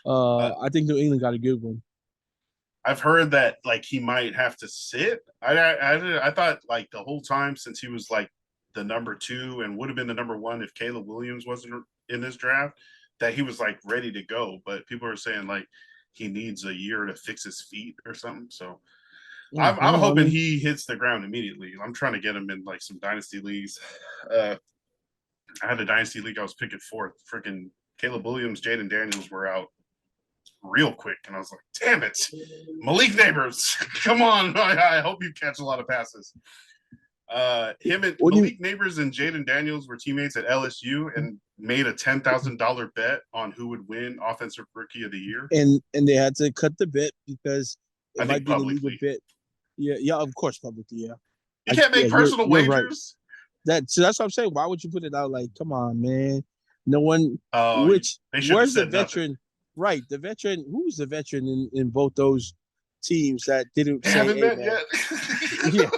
I think New England got a good one.
I've heard that he might have to sit. I thought the whole time since he was the number 2 and would have been the number 1 if Caleb Williams wasn't in this draft, that he was ready to go. But people are saying he needs a year to fix his feet or something. So I'm hoping he hits the ground immediately. I'm trying to get him in some dynasty leagues. I had a dynasty league I was picking 4th. Freaking Caleb Williams, Jaden Daniels were out real quick, and I was like, damn it, Malik Neighbors, come on. I hope you catch a lot of passes. Malik Neighbors and Jaden Daniels were teammates at LSU and made a $10,000 bet on who would win Offensive Rookie of the Year.
And they had to cut the bet because it might be a legal bet. Yeah, of course, publicly, yeah.
You can't make personal wagers.
Right. So that's what I'm saying. Why would you put it out? Come on, man. No one. Where's the veteran?
Nothing.
Right, the veteran. Who's the veteran in both those teams that didn't
haven't met yet?
Yeah,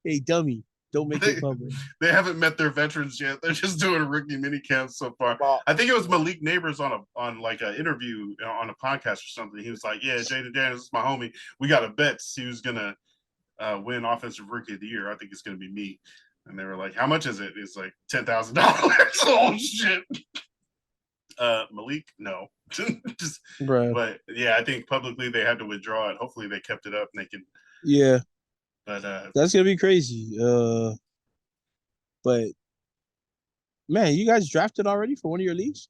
hey, dummy, don't make it public.
They haven't met their veterans yet. They're just doing rookie mini camps so far.
Well,
I think it was Malik Neighbors on like an interview on a podcast or something. He was like, "Yeah, Jaden Daniels is my homie. We got a bet to see who's gonna win offensive rookie of the year. I think it's gonna be me." And they were like, "How much is it?" It's like $10,000. Oh shit. Malik, no. Just,
bro.
but yeah, I think publicly they had to withdraw it. Hopefully they kept it up and they can.
Yeah,
But
that's gonna be crazy. But man, you guys drafted already for one of your leagues?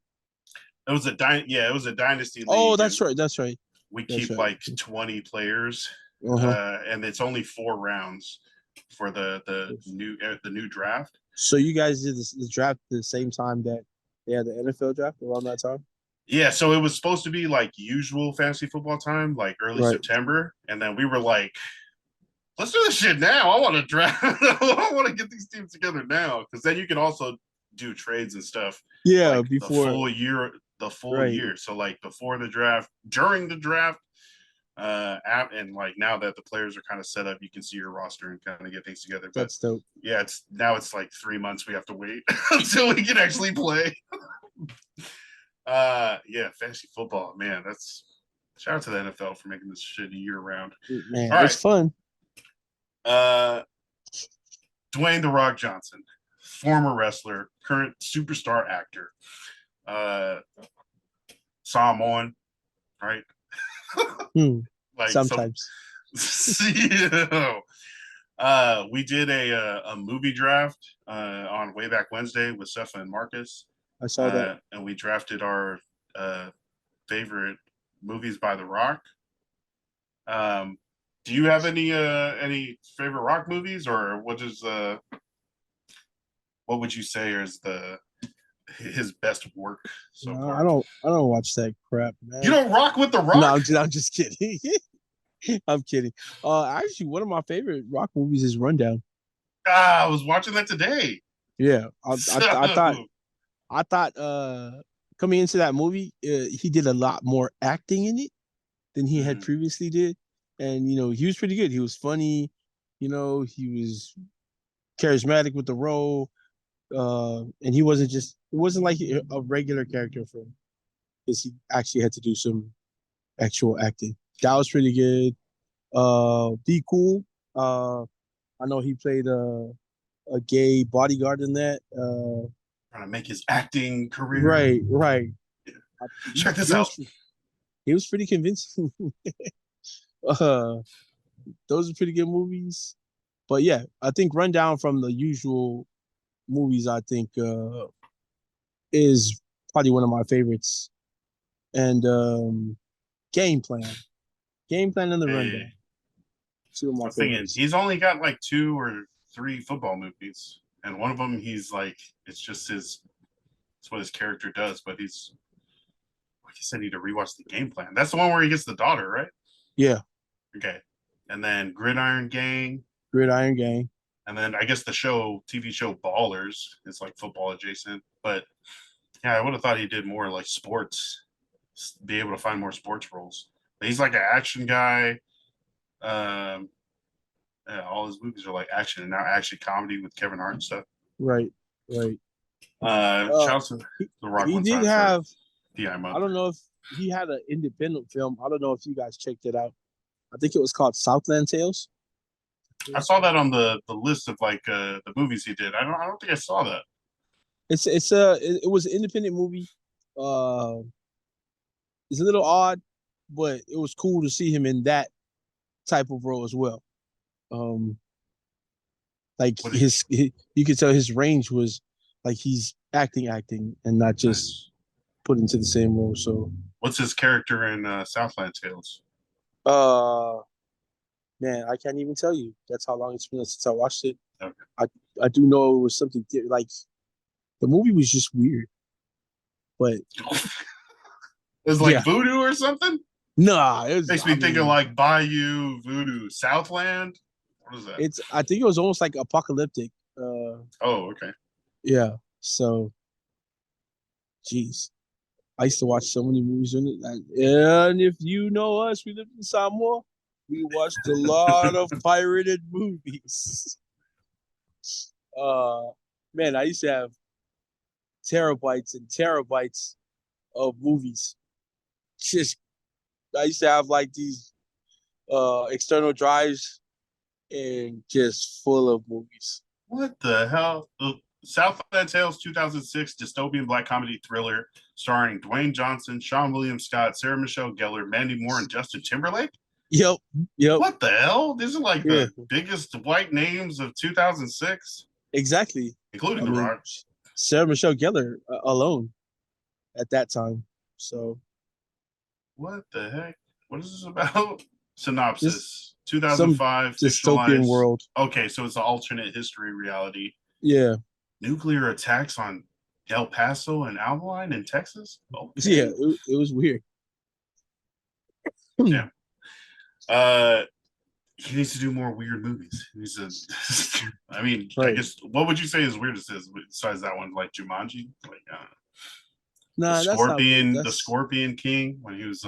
it was a it was a dynasty league.
Oh, that's right. That's right.
We
That's
keep
right.
like 20 players,
Uh-huh.
and it's only 4 rounds for the new draft.
So you guys did the draft at the same time that they had the NFL draft around that time?
Yeah, so it was supposed to be like usual fantasy football time, like early
Right.
September, and then we were like, let's do this shit now. I want to draft. I want to get these teams together now, because then you can also do trades and stuff.
Yeah,
like
before
the full
Right.
year. So like before the draft, during the draft, and like now that the players are kind of set up, you can see your roster and kind of get things together. But
that's dope.
yeah, it's like 3 months we have to wait until we can actually play. Yeah, fantasy football, man. That's shout out to the NFL for making this shit year round.
Man,
All
it's fun.
Dwayne The Rock Johnson, former wrestler, current superstar actor. Saw him on, right? Like
Sometimes.
We did a movie draft on Way Back Wednesday with Sefa and Marcus.
I saw that.
And we drafted our favorite movies by The Rock. Do you have any favorite Rock movies, or what would you say is his best work so far?
I don't watch that crap, man.
You don't rock with The Rock?
No, I'm just kidding. I'm kidding. Actually, one of my favorite Rock movies is Rundown.
I was watching that today.
Yeah, I thought coming into that movie, he did a lot more acting in it than he had previously did, and he was pretty good. He was funny, he was charismatic with the role, and it wasn't like a regular character for him, because he actually had to do some actual acting. That was pretty good. Be Cool. I know he played a gay bodyguard in that.
Trying to make his acting career.
Right.
Yeah. Check this out.
He was pretty convincing. Those are pretty good movies. But yeah, I think Rundown from the usual movies, I think is probably one of my favorites. And Game Plan and the Rundown. Two of my favorites.
He's only got like 2 or 3 football movies, and one of them he's like, it's what his character does. But he's, like I said, I need to rewatch the Game Plan. That's the one where he gets the daughter, right?
Yeah.
Okay. And then Gridiron Gang. And then I guess the TV show Ballers is like football adjacent. But yeah, I would have thought he did more like sports, be able to find more sports roles. But he's like an action guy. All his movies are like action and not actually comedy with Kevin Hart and stuff.
Right.
Shout out to The Rock.
He did have.
I
don't know if he had an independent film. I don't know if you guys checked it out. I think it was called Southland Tales.
I saw that on the list of like the movies he did. I don't think I saw that.
It was an independent movie. It's a little odd, but it was cool to see him in that type of role as well. Like you could tell his range was like he's acting, and not just put into the same role. So,
what's his character in Southland Tales?
Man, I can't even tell you. That's how long it's been since I watched it.
Okay.
I do know it was something like the movie was just weird, but
it was like voodoo or something.
Nah, it
makes me think of like Bayou, Voodoo, Southland. What is that?
I think it was almost like apocalyptic.
Okay.
Yeah. So, geez, I used to watch so many movies in it. And if you know us, we lived in Samoa. We watched a lot of pirated movies. Uh, man, I used to have terabytes and terabytes of movies. Just I used to have like these external drives and just full of movies.
What the hell? The Southland Tales 2006 dystopian black comedy thriller starring Dwayne Johnson, Sean William Scott, Sarah Michelle Gellar, Mandy Moore, and Justin Timberlake?
Yep, yep,
What the hell? These are like
yeah,
the biggest white names of 2006,
exactly.
including
I
The
mean,
Rock.
Sarah Michelle Gellar alone at that time. So
What the heck? What is this about?
this
Synopsis
some
2005
dystopian
fictionalized.
world.
Okay, so it's an alternate history reality.
Yeah,
Nuclear attacks on El Paso and Alkaline in Texas?
yeah,
Okay.
it was weird.
Yeah. Uh he needs to do more weird movies. He's a I mean, I
Right.
guess what would you say his weirdest is besides that one, like Jumanji? Like
Nah, that's not weird.
The
That's
Scorpion King when he was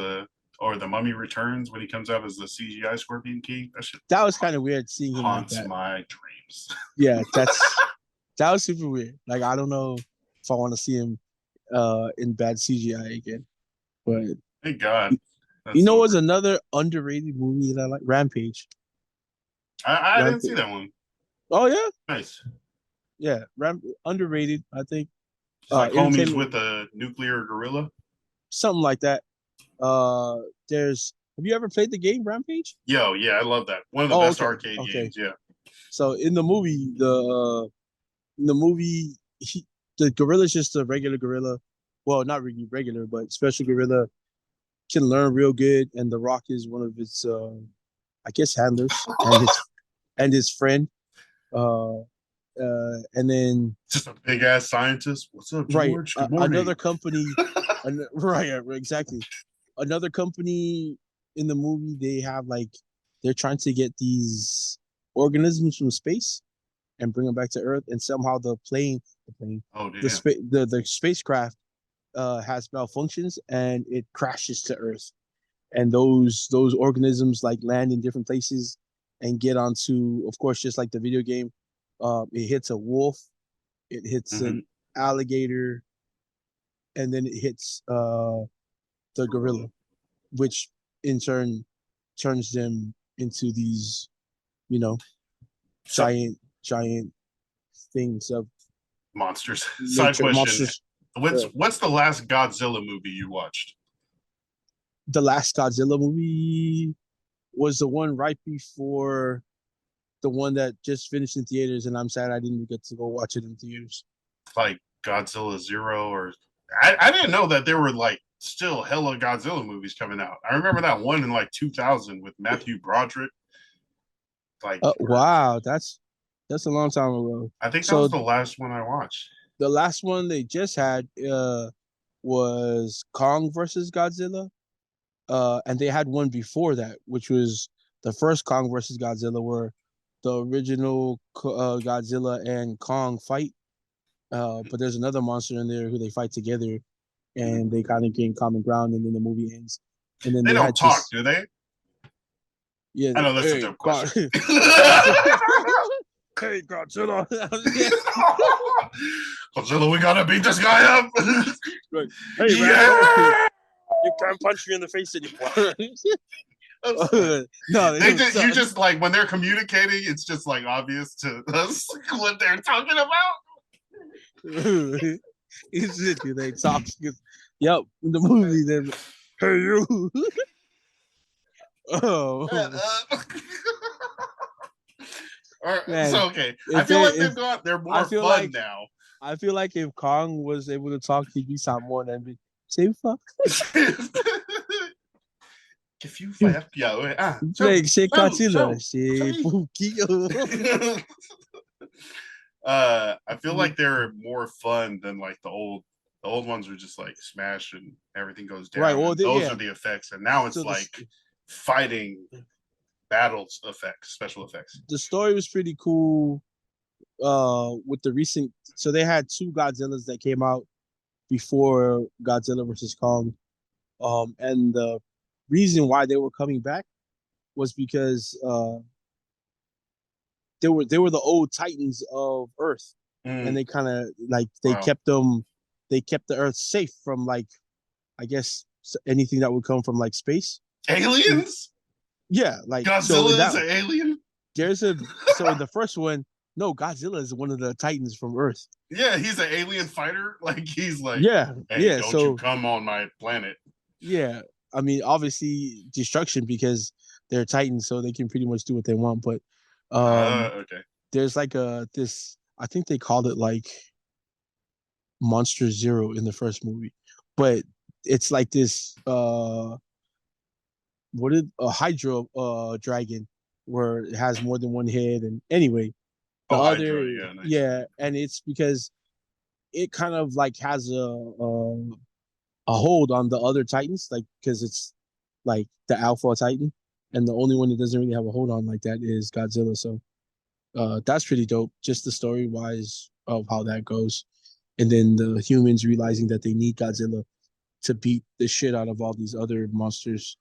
or the Mummy Returns when he comes out as the CGI Scorpion King. That shit
that was kind of weird seeing him like
haunts
that.
my dreams.
Yeah, that was super weird. Like I don't know if I want to see him in bad CGI again. But
Thank God.
you
That's
know what's
over.
another underrated movie that I like? Rampage.
I didn't see
Rampage.
that one.
Oh yeah,
Nice.
yeah. Underrated, I think.
It's like homies
Entertainment,
with a nuclear gorilla.
something like that. There's. Have you ever played the game Rampage?
Yo, yeah, I love that. One of the
Oh,
best
okay,
arcade
okay.
games. Yeah.
So in the movie, the gorilla's just a regular gorilla. Well, not really regular, but special gorilla can learn real good, and the Rock is one of its, I guess, handlers and his friend. Uh, and then
Just a big ass scientist. What's up,
right,
George? Good morning.
another company, right, exactly. Another company in the movie, they have like they're trying to get these organisms from space and bring them back to Earth, and somehow
Oh damn.
the spacecraft has malfunctions and it crashes to Earth, and those organisms like land in different places and get onto, of course, just like the video game. It hits a wolf, it hits
Mhm.
an alligator, and then it hits the gorilla, which in turn turns them into these, you know,
So
giant things of
monsters. Side
nature
question.
monsters.
What's the last Godzilla movie you watched?
The last Godzilla movie was the one right before the one that just finished in theaters, and I'm sad I didn't get to go watch it in theaters.
Like Godzilla Zero or I didn't know that there were like still hella Godzilla movies coming out. I remember that one in like 2000 with Matthew Broderick. Like
Wow, that's a long time ago.
I think that was
So
the last one I watched.
the last one they just had was Kong versus Godzilla. And they had one before that, which was the first Kong versus Godzilla, where the original Godzilla and Kong fight. But there's another monster in there who they fight together, and they kind of gain common ground, and then the movie ends. And then
They
they
don't
had
talk,
this,
do they?
yeah,
I know that's a
hey,
dumb question.
hey, Godzilla.
Godzilla, we gotta beat this guy up.
Right. Hey,
Yeah!
you can't punch me in the face anymore.
You just like when they're communicating, it's just like obvious to us what they're talking about.
It's literally they talk. Yep, in the movie, then hey you. Oh man,
So okay, I feel like they're more fun
like,
now.
I feel like if Kong was able to talk, he'd be someone and be say fuck.
If you fuck yeah,
Like say Godzilla, say Pookie.
I feel like they're more fun than like the old ones are just like smash and everything goes down.
Right. Well,
those are the effects, and now it's
so
like fighting battles effects, special effects.
The story was pretty cool. With the recent, so they had two Godzillas that came out before Godzilla versus Kong. And the reason why they were coming back was because they were the old titans of Earth, and
Mm,
they kind of like
wow.
they kept the Earth safe from like I guess anything that would come from like space.
Aliens?
Yeah, like so in
Godzilla is
that
an alien?
there's a so in the first one, no, Godzilla is one of the titans from Earth.
Yeah, he's an alien fighter. Like he's like,
Yeah,
hey,
yeah.
don't you
So
come on my planet.
yeah, I mean, obviously destruction because they're titans, so they can pretty much do what they want. But
Okay.
there's like a this. I think they called it like Monster Zero in the first movie, but it's like this. What is a Hydra dragon where it has more than one head, and anyway, the
Oh, Hydra.
other
Yeah, nice.
yeah, and it's because it kind of like has a hold on the other titans, like because it's like the alpha titan, and the only one that doesn't really have a hold on like that is Godzilla. So that's pretty dope, just the story wise of how that goes, and then the humans realizing that they need Godzilla to beat the shit out of all these other monsters.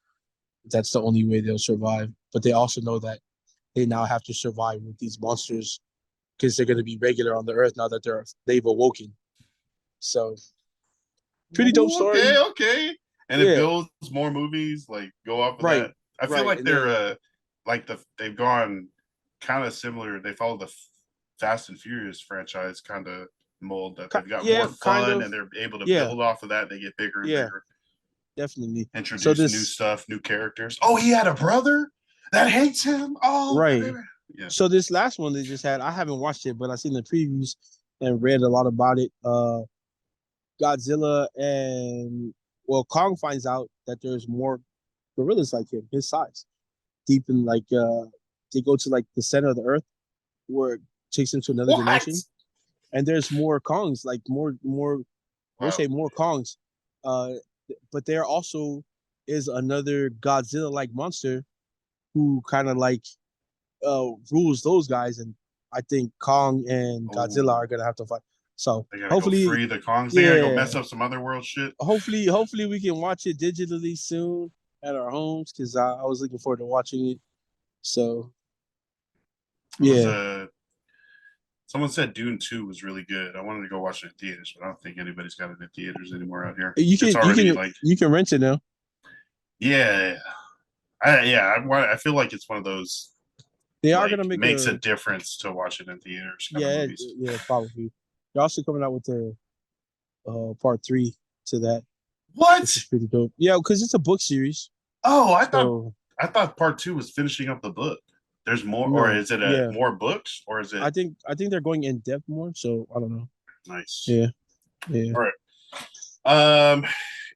That's the only way they'll survive. But they also know that they now have to survive with these monsters because they're going to be regular on the Earth now that they've awoken. So pretty dope
Ooh, okay,
story.
okay. And it
Yeah,
builds more movies, like go off of
right,
that. I feel
right.
like
And then
they're like they've gone kind of similar. They follow the Fast and Furious franchise kind of mold that they've got
yeah,
more
kind
fun
of.
and they're able to
Yeah,
build off of that. They get bigger and
yeah,
bigger,
definitely. So
introduce new
this
stuff, new characters. Oh, he had a brother that hates him. Oh,
right.
baby. Yeah.
So this last one they just had, I haven't watched it, but I seen the previews and read a lot about it. Godzilla and well, Kong finds out that there's more gorillas like him, his size, deep in like they go to like the center of the earth where it takes him to another
What?
dimension, and there's more Kongs, like more we'll
Wow.
say more Kongs, uh, but there also is another Godzilla like monster who kind of like rules those guys, and I think Kong and Godzilla
Oh,
are gonna have to fight. So
they gotta go
hopefully,
free the Kongs. They gotta go
yeah,
mess up some other world shit.
hopefully we can watch it digitally soon at our homes because I was looking forward to watching it. So
I was
yeah,
someone said Dune 2 was really good. I wanted to go watch it in theaters, but I don't think anybody's got it in theaters anymore out here.
you
It's
can you
already
can
like,
you can rent it now.
yeah, I feel like it's one of those
They are
like
gonna make
makes a
a
difference to watch it in theaters kind of
yeah
movies.
yeah probably. They're also coming out with the part three to that, which is
What?
pretty dope. Yeah, because it's a book series.
Oh,
So
I thought part two was finishing up the book. There's more, or
no,
is it a
yeah,
more books, or is it
I think they're going in depth more. So I don't know.
nice?
Yeah, yeah.
All right.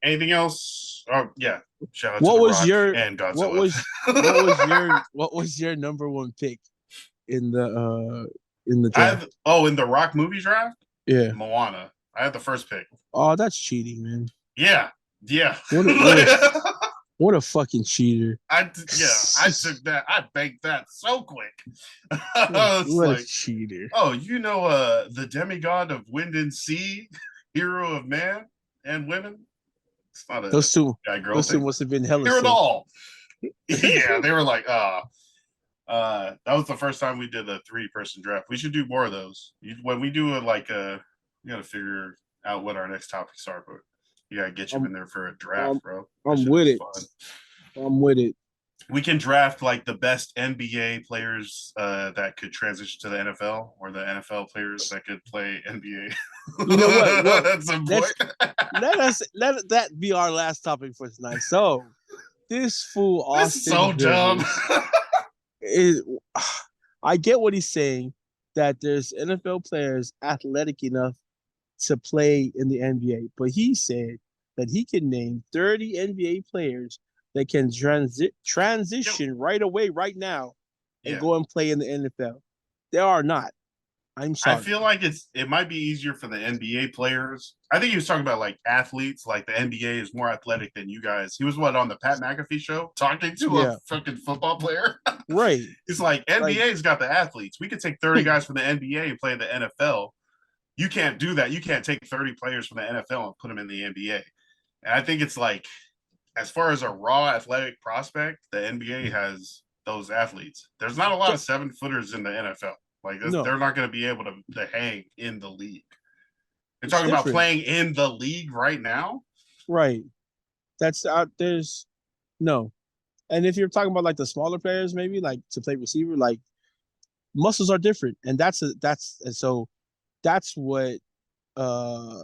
Anything else? Oh yeah. Shout out to
What
The
was
Rock
your
and
what
Godzilla.
was what was your number one pick in the
I
draft?
have in the Rock movie draft,
Yeah.
Moana. I had the first pick.
Oh, that's cheating, man.
Yeah, yeah.
What a fucking cheater.
I took that. I banked that so quick. I was
What a
like,
cheater.
oh, you know, the demigod of wind and sea, hero of man and women. It's not a
Those two
guy girl
those two
thing.
must have been hella
Hear it
sick.
all. Yeah, they were like, that was the first time we did a 3-person draft. We should do more of those. When we do it, like, we got to figure out what our next topics are, but you got to get you
I'm
in there for a
I'm
draft, bro. That
I'm
shit
with
is
it.
fun.
I'm with it.
We can draft like the best NBA players that could transition to the NFL, or the NFL players that could play
You know what?
NBA.
Well,
That's a boy.
let's let that be our last topic for tonight. So this fool
This is
Austin
so dumb.
Rivers is I get what he's saying that there's NFL players athletic enough to play in the NBA, but he said that he can name 30 NBA players that can transition right away, right now, and
Yeah.
go and play in the NFL. There are not. I'm
I
sorry.
feel like it might be easier for the NBA players. I think he was talking about like athletes, like the NBA is more athletic than you guys. He was on the Pat McAfee show talking to a
Yeah,
fucking football player.
right.
It's like
Like
NBA's got the athletes. We could take 30 guys from the NBA and play in the NFL. You can't do that. You can't take 30 players from the NFL and put them in the NBA. And I think it's like, as far as a raw athletic prospect, the NBA has those athletes. There's not a lot
Yeah.
of 7-footers in the NFL. Like
No.
they're not going to be able to hang in the league. You're
It's
talking about
different.
playing in the league right now?
Right. That's there's no. And if you're talking about like the smaller players, maybe like to play receiver, like muscles are different. And so that's what uh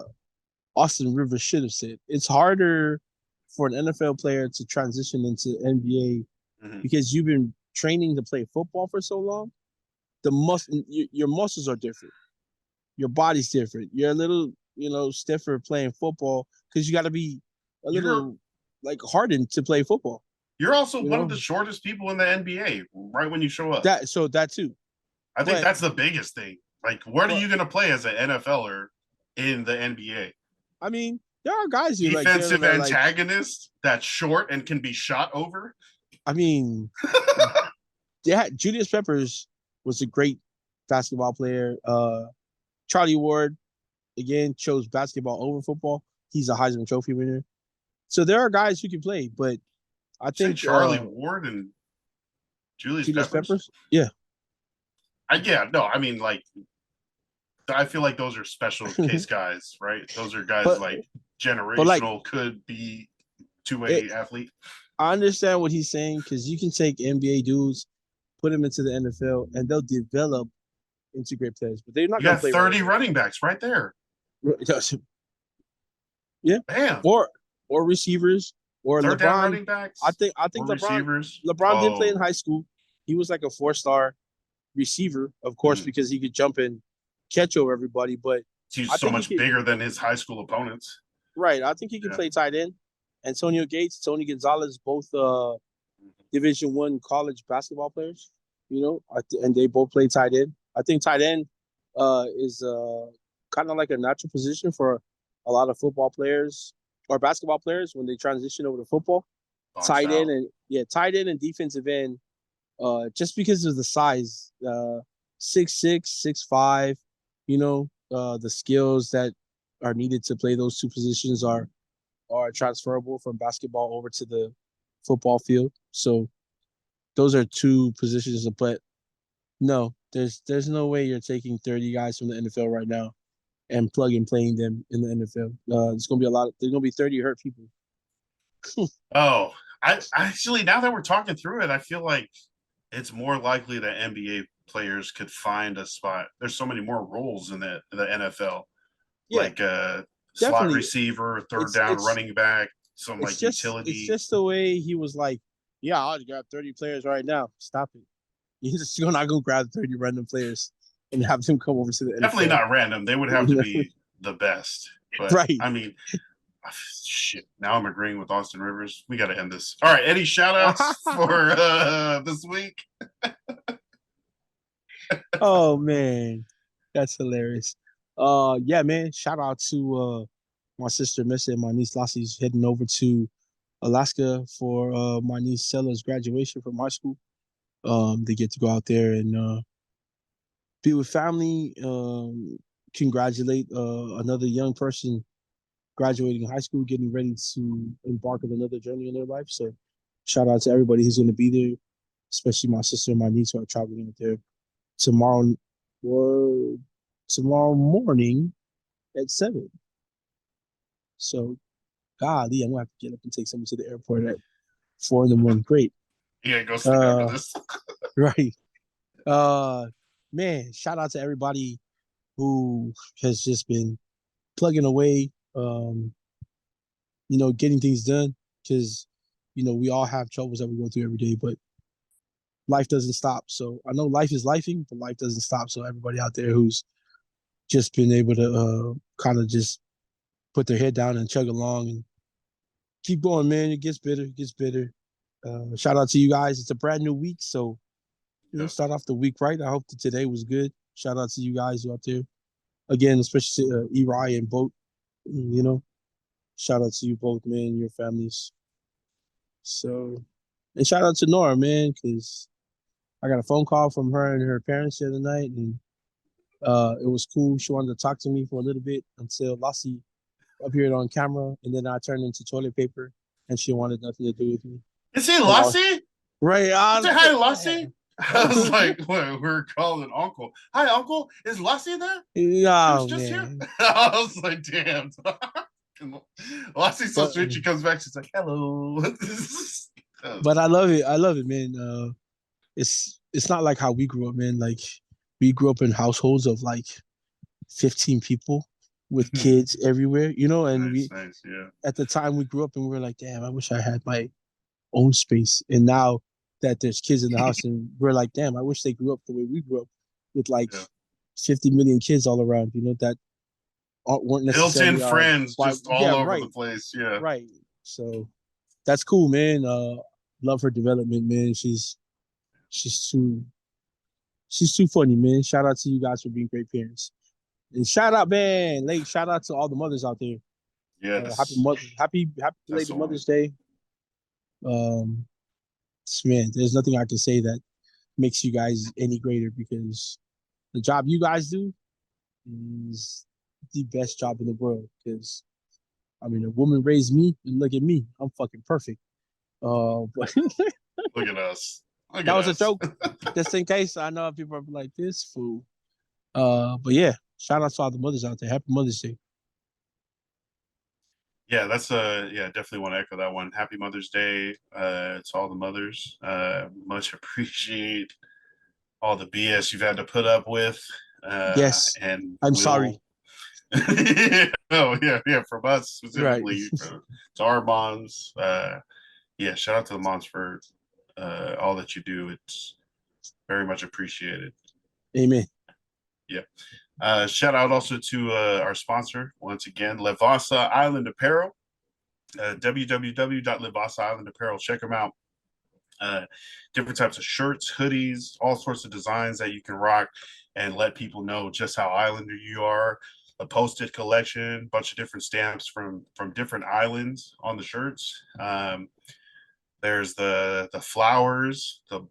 Austin Rivers should have said. It's harder for an NFL player to transition into NBA because you've been training to play football for so long. Your muscles are different. Your body's different. You're a little, stiffer playing football because you got to be a little like hardened to play football.
You're also one of the shortest people in the NBA right when you show up.
That too.
I think that's the biggest thing. Like, what are you going to play as an NFLer in the NBA?
I mean, there are guys who
defensive antagonist that's short and can be shot over.
I mean, Julius Peppers was a great basketball player. Charlie Ward, again, chose basketball over football. He's a Heisman Trophy winner. So there are guys who can play, but I think
Charlie Ward and Julius Peppers?
Yeah.
I mean, like, I feel like those are special case guys, right? Those are guys like generational, could be two-way athlete.
I understand what he's saying because you can take NBA dudes, put them into the NFL, and they'll develop into great players. But they're not going to play.
30 running backs right there.
Yeah.
Bam.
Or receivers or
third
LeBron.
Down running backs.
I think LeBron did play in high school. He was like a 4-star receiver, of course, because he could jump and catch over everybody. But
he's so much bigger than his high school opponents.
Right. I think he can play tight end. Antonio Gates, Tony Gonzalez, both Division I college basketball players, and they both play tight end. I think tight end is kind of like a natural position for a lot of football players or basketball players when they transition over to football. Tight end and defensive end, just because of the size, 6'6", 6'5", the skills that are needed to play those two positions are transferable from basketball over to the football field. So those are two positions to play. No, there's no way you're taking 30 guys from the NFL right now and playing them in the NFL. There's gonna be there's gonna be 30 hurt people.
I actually, now that we're talking through it, I feel like it's more likely that NBA players could find a spot. There's so many more roles in the NFL, like slot receiver, third down running back, some like utility.
It's just the way he was like, yeah, I'll grab 30 players right now. Stop it. You're not going to grab 30 random players and have them come over to the NFL.
Definitely not random. They would have to be the best. But,
right.
I mean, shit. Now I'm agreeing with Austin Rivers. We got to end this. All right. Any shout outs for this week?
Oh, man. That's hilarious. Yeah, man. Shout out to my sister Missa and my niece Lassie's heading over to Alaska for my niece Stella's graduation from high school. They get to go out there and be with family, congratulate another young person graduating high school, getting ready to embark on another journey in their life. So shout out to everybody who's going to be there, especially my sister and my niece who are traveling out there tomorrow morning at 7. So, golly, I'm going to have to get up and take someone to the airport at 4 in the morning. Great.
Yeah, go sleep after this.
Right. Man, shout out to everybody who has just been plugging away, getting things done because, we all have troubles that we go through every day, but life doesn't stop. So I know life is lifing, but life doesn't stop. So everybody out there who's just been able to kind of just put their head down and chug along and keep going, man. It gets better. Shout out to you guys. It's a brand new week, so start off the week right. I hope that today was good. Shout out to you guys out there. Again, especially to Eri and Boat. Shout out to you both, man, your families. So, and shout out to Nora, man, because I got a phone call from her and her parents the other night, and it was cool. She wanted to talk to me for a little bit until Lassie appeared on camera, and then I turned into toilet paper, and she wanted nothing to do with me.
Is he Lassie?
Right.
Say hi, Lassie. I was like, we're calling uncle. Hi, uncle. Is Lassie there? He was
Oh
just here.
man.
I was like, damn. Lassie's so
But
sweet. She comes back. She's like, hello.
but I love it. I love it, man. It's not like how we grew up, man. Like we grew up in households of like 15 people with kids everywhere, you know, and
nice,
we
nice, yeah.
at the time we grew up and we were like, damn, I wish I had my own space. And now that there's kids in the house and we're like, damn, I wish they grew up the way we grew up with like
Yeah.
50 million kids all around, you know, that weren't
Built-in
necessarily
friends just all
yeah,
over
right,
the place. Yeah.
right. So that's cool, man. Love her development, man. She's too she's too funny, man. Shout out to you guys for being great parents. And shout out, man, late shout out to all the mothers out there.
Yes.
Happy
That's
belated
the one.
Mother's Day. Um, man, there's nothing I can say that makes you guys any greater because the job you guys do is the best job in the world. Because I mean, a woman raised me, and look at me, I'm fucking perfect. But
Look at us. Look
that
at
was a
us.
joke, just in case. I know people are like this fool. But yeah, shout out to all the mothers out there. Happy Mother's Day.
Yeah, that's yeah, definitely want to echo that one. Happy Mother's Day to all the mothers. Much appreciate all the BS you've had to put up with.
Yes,
And
I'm
will.
sorry.
Oh yeah, from us
Right.
specifically to our moms. Yeah, shout out to the moms for all that you do. It's very much appreciated.
Amen.
Yeah. Shout out also to our sponsor once again, Levasa Island Apparel. www.Levasa Island Apparel. Check them out. Different types of shirts, hoodies, all sorts of designs that you can rock and let people know just how islander you are. A posted collection, bunch of different stamps from different islands on the shirts. There's the flowers, the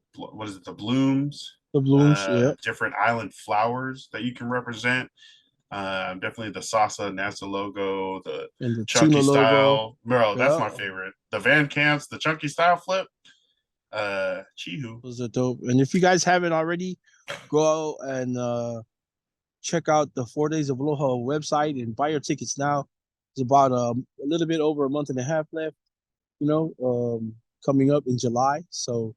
blooms,
The blooms, yeah.
different island flowers that you can represent. Definitely the Sasa NASA logo, the
And the
chunky
tuna logo.
style. Bro, that's my
Yeah.
favorite. The Van Camps, the chunky style flip. Chihu.
Those are dope. And if you guys haven't already, go out and check out the 4 Days of Aloha website and buy your tickets now. It's about a little bit over a month and a half left, you know, coming up in July. So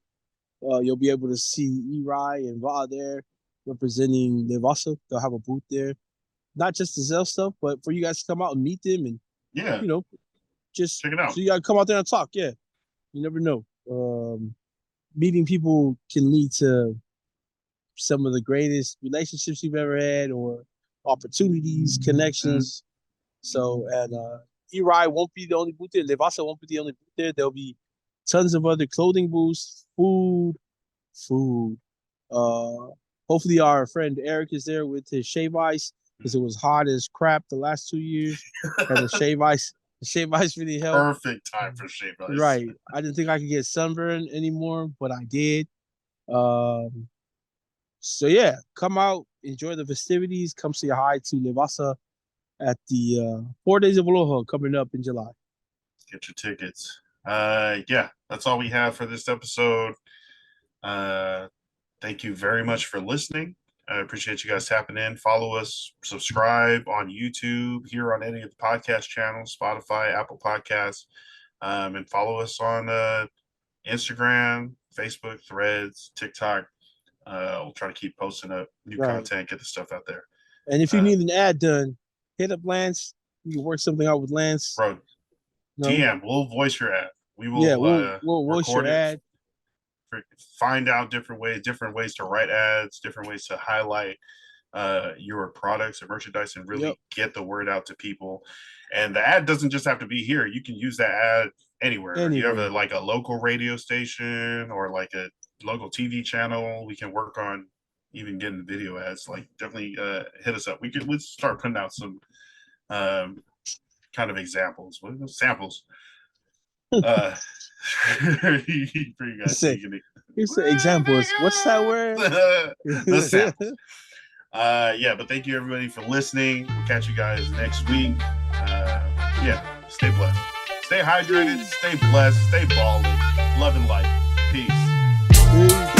you'll be able to see Eri and Va there representing Levasa. They'll have a booth there. Not just to sell stuff, but for you guys to come out and meet them and,
Yeah,
you know, just
check it out.
so you gotta come out there and talk. Yeah. You never know. Meeting people can lead to some of the greatest relationships you've ever had or opportunities, connections. So, and Eri won't be the only booth there. Levasa won't be the only booth there. There'll be tons of other clothing booths, food. Hopefully our friend Eric is there with his shave ice because it was hot as crap the last 2 years. And the shave ice really helped.
Perfect time for shave ice.
Right. I didn't think I could get sunburn anymore, but I did. So yeah, come out, enjoy the festivities, come say hi to Levasa at the 4 Days of Aloha coming up in July.
Get your tickets. Yeah, that's all we have for this episode. Thank you very much for listening. I appreciate you guys tapping in. Follow us, subscribe on YouTube, here on any of the podcast channels, Spotify, Apple Podcasts, and follow us on Instagram, Facebook, Threads, TikTok. We'll try to keep posting up new content, get the stuff out there.
And if you need an ad done, hit up Lance. You can work something out with Lance.
Bro, DM, we'll voice your ad. We will
we'll voice your ad.
Find out different ways to write ads, different ways to highlight your products and merchandise and really get the word out to people. And the ad doesn't just have to be here. You can use that ad anywhere. You have a local radio station or like a local TV channel. We can work on even getting video ads. Like definitely hit us up. Let's start putting out some kind of examples. What are those samples? For you guys.
Here's the examples. What's that word?
The samples. Yeah, but thank you everybody for listening. We'll catch you guys next week. Yeah, stay blessed. Stay hydrated, stay blessed, stay balling. Love and light. Peace.
Peace.